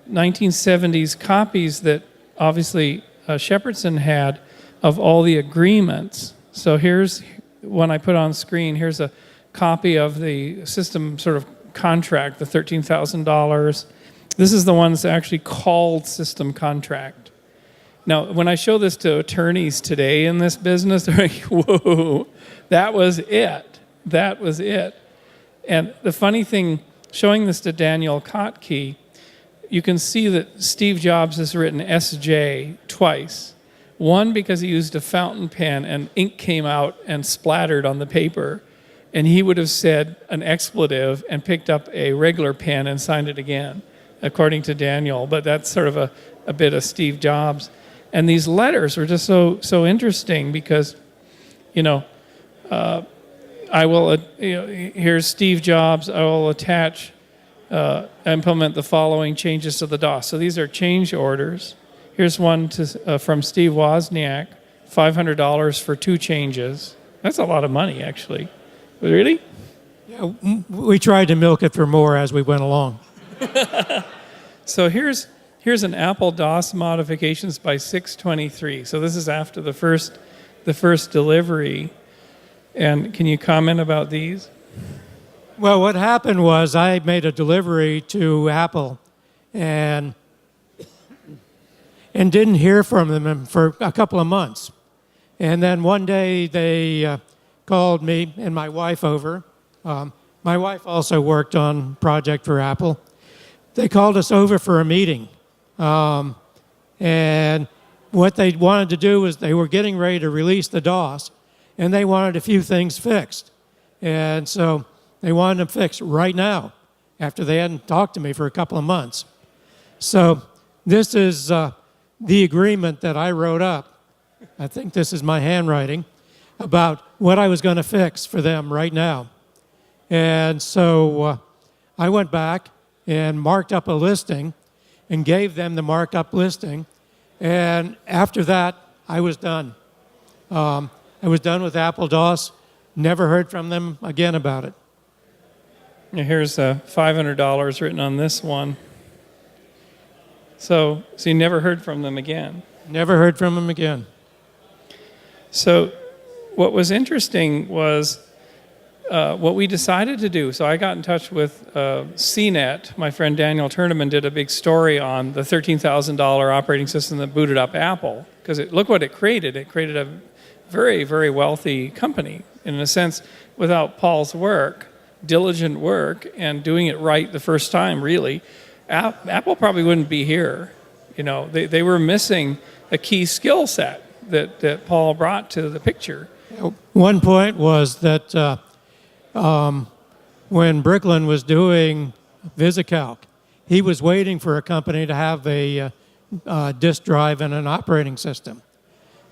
1970s copies that obviously Shepardson had of all the agreements. So here's one I put on screen. Here's a copy of the system sort of contract, the $13,000. This is the one that's actually called system contract. Now, when I show this to attorneys today in this business, they're like, whoa, that was it. That was it. And the funny thing, showing this to Daniel Kotke, you can see that Steve Jobs has written SJ twice. One, because he used a fountain pen and ink came out and splattered on the paper, and he would have said an expletive and picked up a regular pen and signed it again, according to Daniel. But that's sort of a bit of Steve Jobs. And these letters were just so interesting because, I will, here's Steve Jobs. I will attach, implement the following changes to the DOS. So these are change orders. Here's one from Steve Wozniak, $500 for 2 changes. That's a lot of money, actually. Really?
Yeah, we tried to milk it for more as we went along.
So here's an Apple DOS modifications by 623. So this is after the first delivery. And can you comment about these?
Well, what happened was I made a delivery to Apple and didn't hear from them for a couple of months. And then one day they called me and my wife over. My wife also worked on project for Apple. They called us over for a meeting. And what they wanted to do was they were getting ready to release the DOS, and they wanted a few things fixed. And so they wanted them fixed right now, after they hadn't talked to me for a couple of months. So this is the agreement that I wrote up. I think this is my handwriting, about what I was going to fix for them right now. And so I went back and marked up a listing and gave them the marked up listing. And after that, I was done. I was done with Apple DOS. Never heard from them again about it.
Here's $500 written on this one. So you never heard from them again.
Never heard from them again.
So what was interesting was what we decided to do. So I got in touch with CNET. My friend Daniel Turneman did a big story on the $13,000 operating system that booted up Apple. Because look what it created. It created a very, very wealthy company. In a sense, without Paul's work, diligent work, and doing it right the first time, really, Apple probably wouldn't be here. You know, they were missing a key skill set that Paul brought to the picture.
One point was that when Bricklin was doing VisiCalc, he was waiting for a company to have a disk drive and an operating system.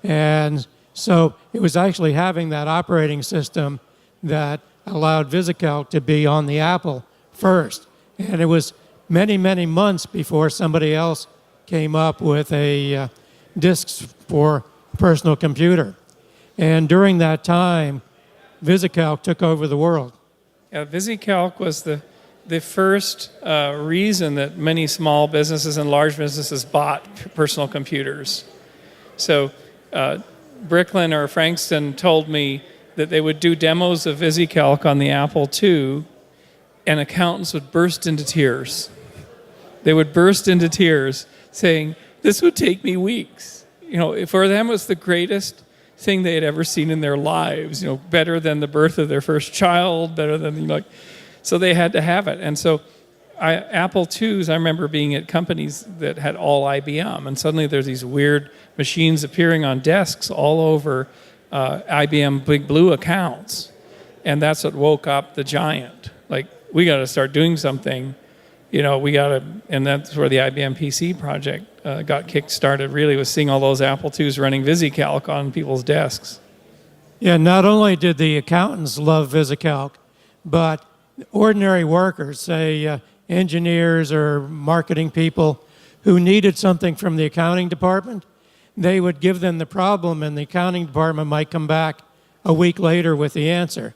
And so it was actually having that operating system that allowed VisiCalc to be on the Apple first. And it was many, many months before somebody else came up with a disks for personal computer. And during that time, VisiCalc took over the world.
Yeah, VisiCalc was the first reason that many small businesses and large businesses bought personal computers. So Bricklin or Frankston told me that they would do demos of VisiCalc on the Apple II, and accountants would burst into tears. They would burst into tears saying, this would take me weeks. You know, for them it was the greatest thing they had ever seen in their lives, you know, better than the birth of their first child, better than, you know, so they had to have it. And so Apple IIs, I remember being at companies that had all IBM, and suddenly there's these weird machines appearing on desks all over IBM Big Blue accounts. And that's what woke up the giant. Like, we got to start doing something. You know, and that's where the IBM PC project got kick-started, really, was seeing all those Apple IIs running VisiCalc on people's desks.
Yeah, not only did the accountants love VisiCalc, but ordinary workers, say engineers or marketing people who needed something from the accounting department, they would give them the problem, and the accounting department might come back a week later with the answer.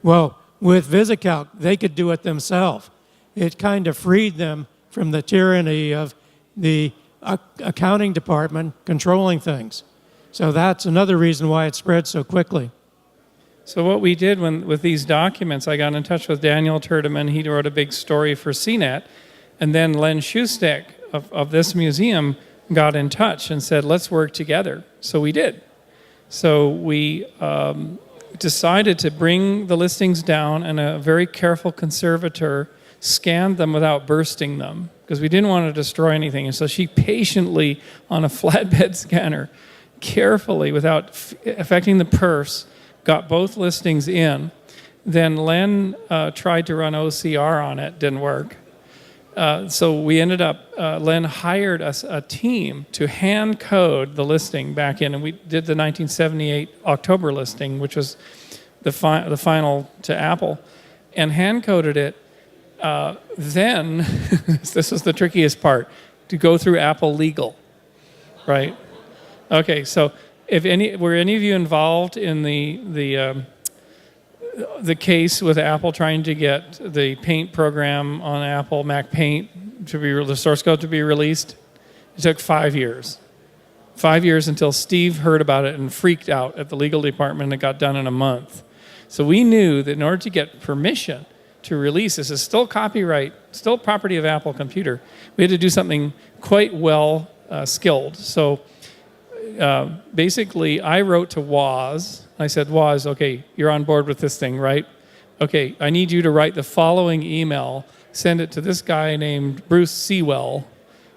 Well, with VisiCalc, they could do it themselves. It kind of freed them from the tyranny of the accounting department controlling things. So that's another reason why it spread so quickly.
So what we did with these documents, I got in touch with Daniel Turdeman. He wrote a big story for CNET. And then Len Schustek of this museum got in touch and said, let's work together. So we did. So we decided to bring the listings down, and a very careful conservator scanned them without bursting them, because we didn't want to destroy anything. And so she patiently, on a flatbed scanner, carefully, without affecting the perfs, got both listings in. Then Len tried to run OCR on it, didn't work. So we ended up, Len hired us a team to hand code the listing back in, and we did the 1978 October listing, which was the final to Apple, and hand coded it. Then, this was the trickiest part, to go through Apple Legal, right? Okay, so were any of you involved in the case with Apple trying to get the Paint program on Apple Mac Paint to be the source code to be released? It took 5 years. 5 years until Steve heard about it and freaked out at the legal department, and it got done in a month. So we knew that in order to get permission to release this, is still copyright, still property of Apple Computer, we had to do something quite well skilled. So basically, I wrote to Woz, I said, Woz, okay, you're on board with this thing, right? Okay, I need you to write the following email, send it to this guy named Bruce Sewell,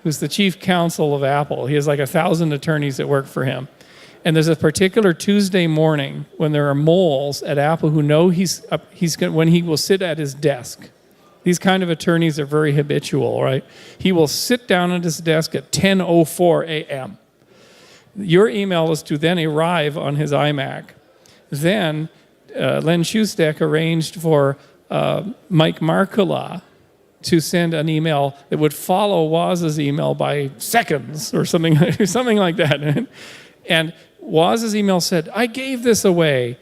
who's the chief counsel of Apple. He has like 1,000 attorneys that work for him. And there's a particular Tuesday morning when there are moles at Apple who know when he will sit at his desk. These kind of attorneys are very habitual, right? He will sit down at his desk at 10:04 a.m. Your email is to then arrive on his iMac. Then Len Schustek arranged for Mike Markkula to send an email that would follow Woz's email by seconds or something like that. And Woz's email said, I gave this away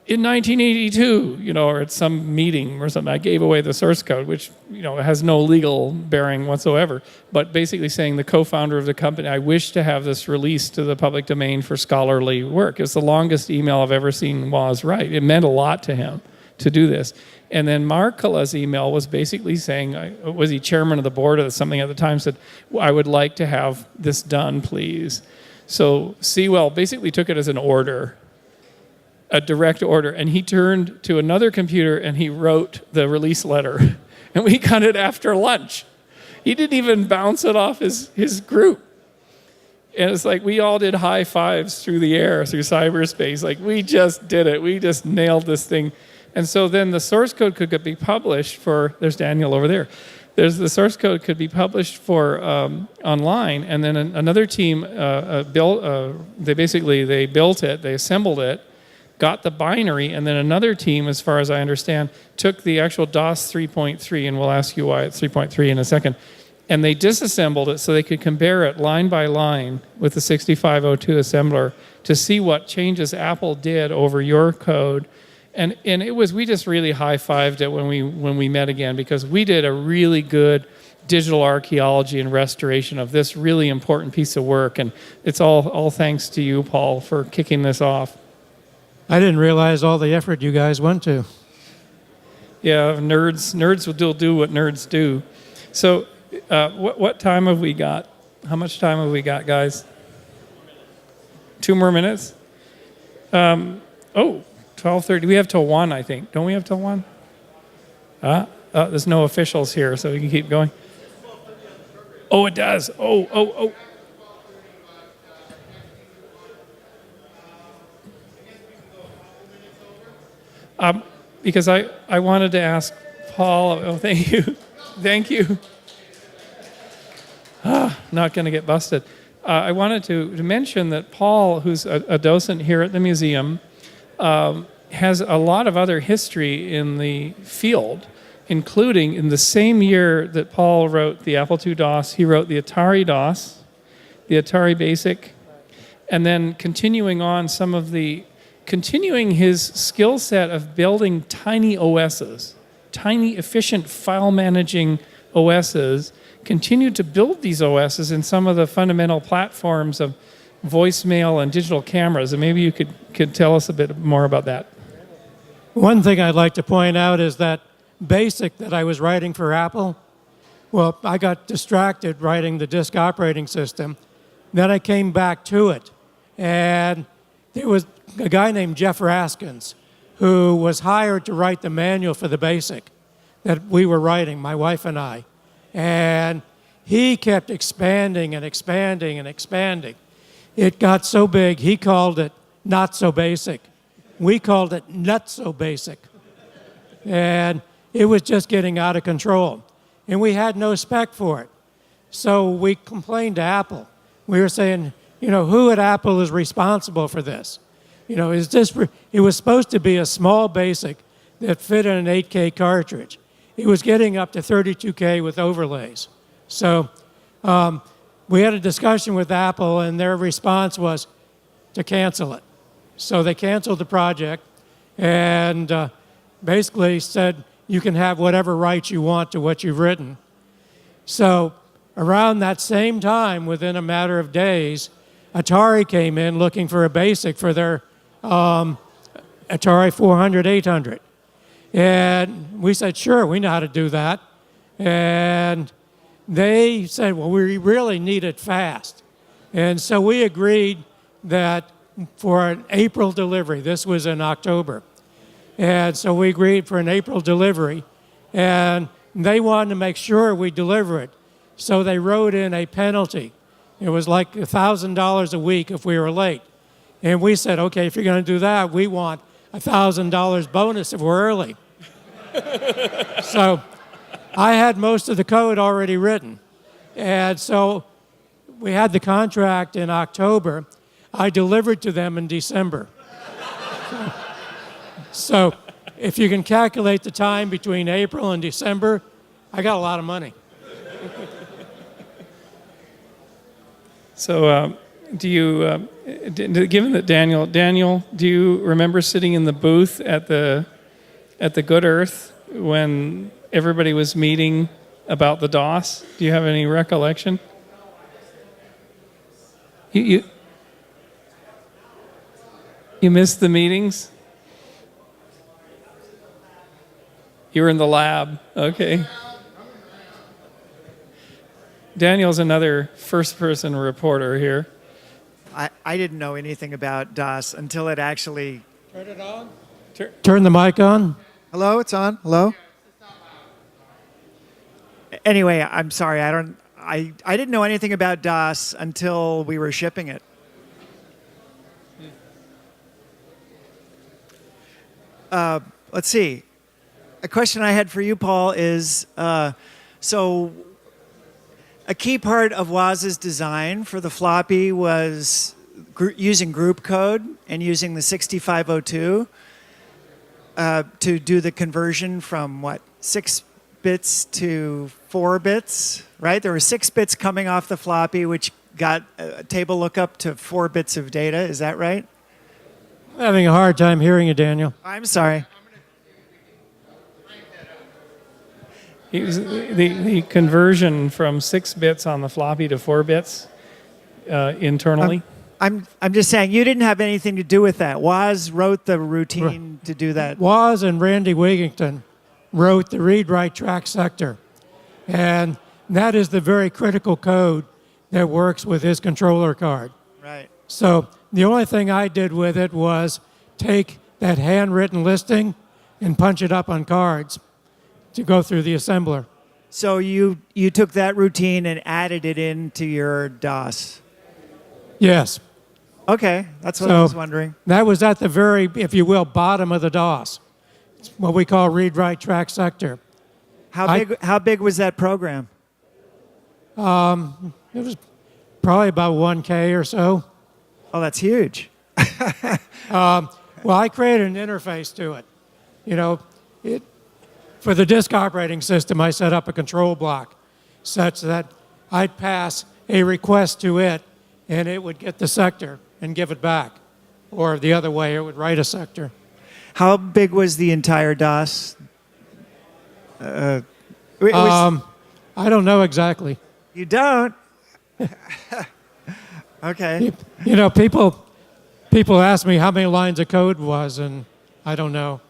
in 1982, or at some meeting or something. I gave away the source code, which, has no legal bearing whatsoever. But basically saying the co-founder of the company, I wish to have this released to the public domain for scholarly work. It's the longest email I've ever seen Woz write. It meant a lot to him to do this. And then Markkula's email was basically saying, was he chairman of the board or something at the time, said, I would like to have this done, please. So Sewell basically took it as an order, a direct order, and he turned to another computer and he wrote the release letter. And we got it after lunch. He didn't even bounce it off his group. And it's like we all did high fives through the air, through cyberspace. Like, we just did it. We just nailed this thing. And so then the source code could be published for, there's Daniel over there. The source code could be published for online, and then another team built it, they assembled it, got the binary, and then another team, as far as I understand, took the actual DOS 3.3, and we'll ask you why it's 3.3 in a second, and they disassembled it so they could compare it line by line with the 6502 assembler to see what changes Apple did over your code. And we just really high-fived it when we met again, because we did a really good digital archaeology and restoration of this really important piece of work, and it's all thanks to you, Paul, for kicking this off.
I didn't realize all the effort you guys went to.
Yeah, nerds will do what nerds do. So what time have we got? How much time have we got, guys? 2 more minutes? 12:30. We have till 1, I think. Don't we have till 1? There's no officials here, so we can keep going. Oh, it does. Oh. Because I wanted to ask Paul. Oh, thank you. Thank you. Not going to get busted. I wanted to mention that Paul, who's a docent here at the museum, has a lot of other history in the field, including in the same year that Paul wrote the Apple II DOS, he wrote the Atari DOS, the Atari Basic, and then continuing his skill set of building tiny OSs, tiny efficient file managing OSs, continued to build these OSs in some of the fundamental platforms of voicemail and digital cameras. And maybe you could tell us a bit more about that.
One thing I'd like to point out is that BASIC that I was writing for Apple, well, I got distracted writing the disk operating system. Then I came back to it. And there was a guy named Jeff Raskins who was hired to write the manual for the BASIC that we were writing, my wife and I. And he kept expanding and expanding and expanding. It got so big, he called it not so basic. We called it not so basic. And it was just getting out of control. And we had no spec for it. So we complained to Apple. We were saying, who at Apple is responsible for this? It was supposed to be a small BASIC that fit in an 8K cartridge. It was getting up to 32K with overlays. So we had a discussion with Apple, and their response was to cancel it. So they canceled the project and basically said, you can have whatever rights you want to what you've written. So around that same time, within a matter of days, Atari came in looking for a BASIC for their Atari 400, 800. And we said, sure, we know how to do that. And they said, well, we really need it fast. And so we agreed that for an April delivery. This was in October. And so we agreed for an April delivery. And they wanted to make sure we deliver it. So they wrote in a penalty. It was like $1,000 a week if we were late. And we said, okay, if you're going to do that, we want $1,000 bonus if we're early. So I had most of the code already written. And so we had the contract in October. I delivered to them in December. So if you can calculate the time between April and December, I got a lot of money.
So, do you, given that Daniel, do you remember sitting in the booth at the Good Earth when everybody was meeting about the DOS? Do you have any recollection? You missed the meetings? You were in the lab, okay. Daniel's another first-person reporter here.
I didn't know anything about DOS until it actually...
Turn it on. Turn the mic on.
Hello, it's on. Hello? Anyway, I'm sorry. I didn't know anything about DOS until we were shipping it. Let's see. A question I had for you, Paul, is so a key part of Woz's design for the floppy was using group code and using the 6502 to do the conversion from, 6 bits to 4 bits, right? There were 6 bits coming off the floppy, which got a table lookup to 4 bits of data. Is that right?
I'm having a hard time hearing you, Daniel.
I'm sorry.
The conversion from 6 bits on the floppy to 4 bits internally.
I'm just saying you didn't have anything to do with that. Woz wrote the routine to do that.
Woz and Randy Wigington wrote the read-write track sector. And that is the very critical code that works with his controller card.
Right.
So the only thing I did with it was take that handwritten listing and punch it up on cards to go through the assembler.
So you took that routine and added it into your DOS.
Yes.
Okay, that's what I was wondering.
That was at the very, if you will, bottom of the DOS. It's what we call read-write track sector.
How big was that program?
It was probably about 1K or so.
Oh, that's huge.
Well, I created an interface to it. You know, for the disk operating system, I set up a control block such that I'd pass a request to it, and it would get the sector and give it back. Or the other way, it would write a sector.
How big was the entire DOS?
I don't know exactly.
You don't? Okay.
You know, people ask me how many lines of code was, and I don't know.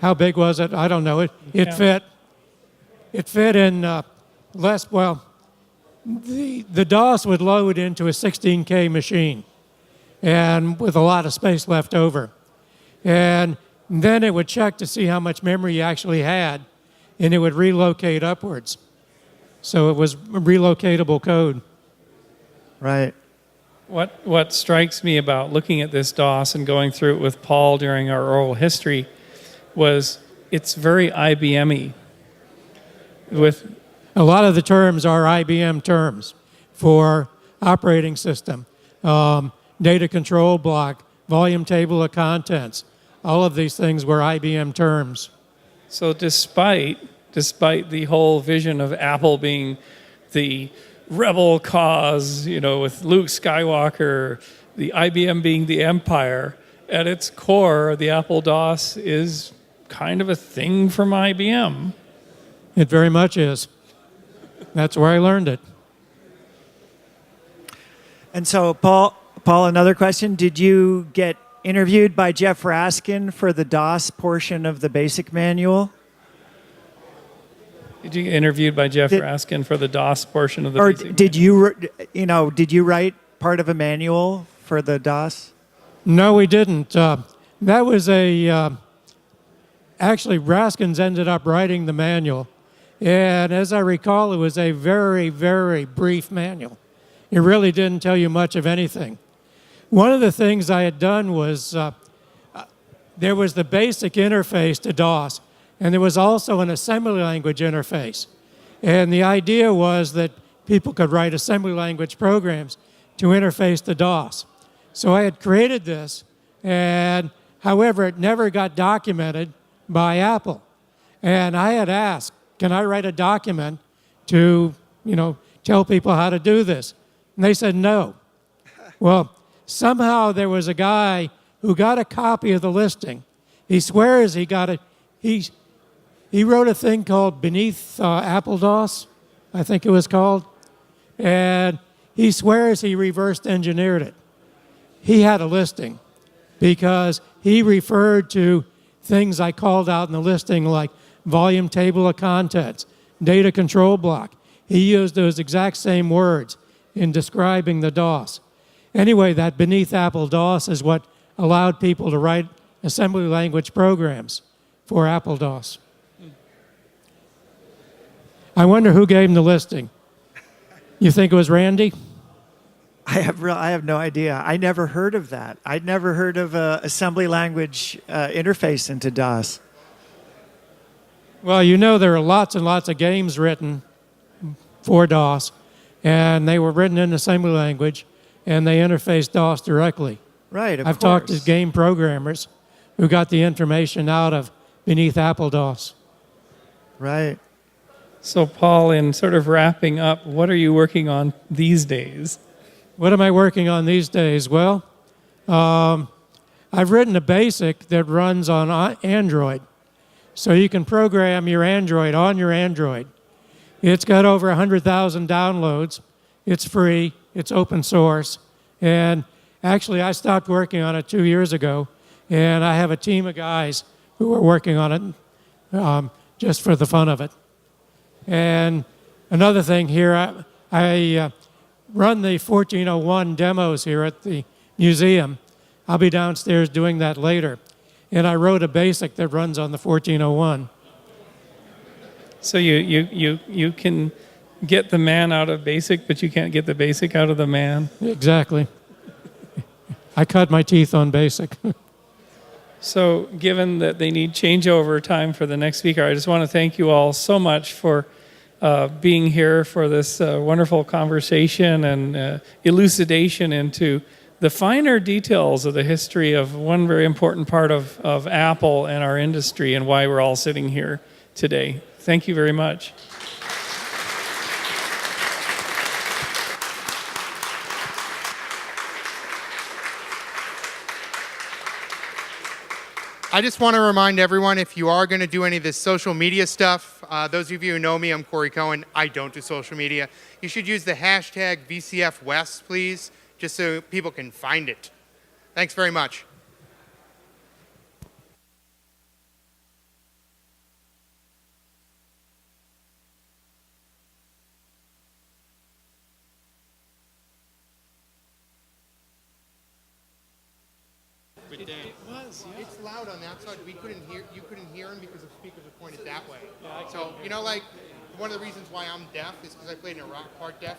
How big was it? I don't know. It fit in less. Well, the DOS would load into a 16K machine, and with a lot of space left over, and then it would check to see how much memory you actually had, and it would relocate upwards. So it was relocatable code.
Right.
What strikes me about looking at this DOS and going through it with Paul during our oral history was it's very IBM-y. With
a lot of the terms are IBM terms for operating system, data control block, volume table of contents. All of these things were IBM terms.
So despite the whole vision of Apple being the rebel cause, with Luke Skywalker, the IBM being the empire, at its core, the Apple DOS is kind of a thing from IBM.
It very much is. That's where I learned it.
And so, Paul, another question. Did you get interviewed by Jeff Raskin for the DOS portion of the basic manual?
Did you get interviewed by Jeff Raskin for the DOS portion of the basic
manual? Or did you write part of a manual for the DOS?
No, we didn't. That was actually, Raskins ended up writing the manual. And as I recall, it was a very, very brief manual. It really didn't tell you much of anything. One of the things I had done was there was the basic interface to DOS, and there was also an assembly language interface. And the idea was that people could write assembly language programs to interface to DOS. So I had created this, and however, it never got documented by Apple. And I had asked, can I write a document to, tell people how to do this? And they said no. Well, somehow there was a guy who got a copy of the listing. He swears he got it. He wrote a thing called Beneath Apple DOS, I think it was called. And he swears he reversed engineered it. He had a listing because he referred to things I called out in the listing like volume table of contents, data control block. He used those exact same words in describing the DOS. Anyway, that Beneath Apple DOS is what allowed people to write assembly language programs for Apple DOS. I wonder who gave him the listing. You think it was Randy?
I have no idea. I never heard of that. I'd never heard of a assembly language interface into DOS.
Well, there are lots and lots of games written for DOS, and they were written in assembly language, and they interface DOS directly.
Right, of
I've
course.
talked to game programmers who got the information out of Beneath Apple DOS.
Right.
So, Paul, in sort of wrapping up, what are you working on these days?
What am I working on these days? Well, I've written a BASIC that runs on Android. So you can program your Android on your Android. It's got over 100,000 downloads. It's free. It's open source. And actually, I stopped working on it 2 years ago. And I have a team of guys who are working on it just for the fun of it. And another thing here, I run the 1401 demos here at the museum. I'll be downstairs doing that later. And I wrote a BASIC that runs on the 1401.
So you can get the man out of BASIC, but you can't get the BASIC out of the man?
Exactly. I cut my teeth on BASIC.
So given that they need changeover time for the next speaker, I just want to thank you all so much for being here for this wonderful conversation and elucidation into the finer details of the history of one very important part of Apple and our industry and why we're all sitting here today. Thank you very much.
I just want to remind everyone, if you are going to do any of this social media stuff, those of you who know me, I'm Corey Cohen. I don't do social media. You should use the hashtag VCFWest, please, just so people can find it. Thanks very much. It's loud on that side. We couldn't hear. You couldn't hear him because the speakers are pointed that way. So like one of the reasons why I'm deaf is because I played in a rock part deaf.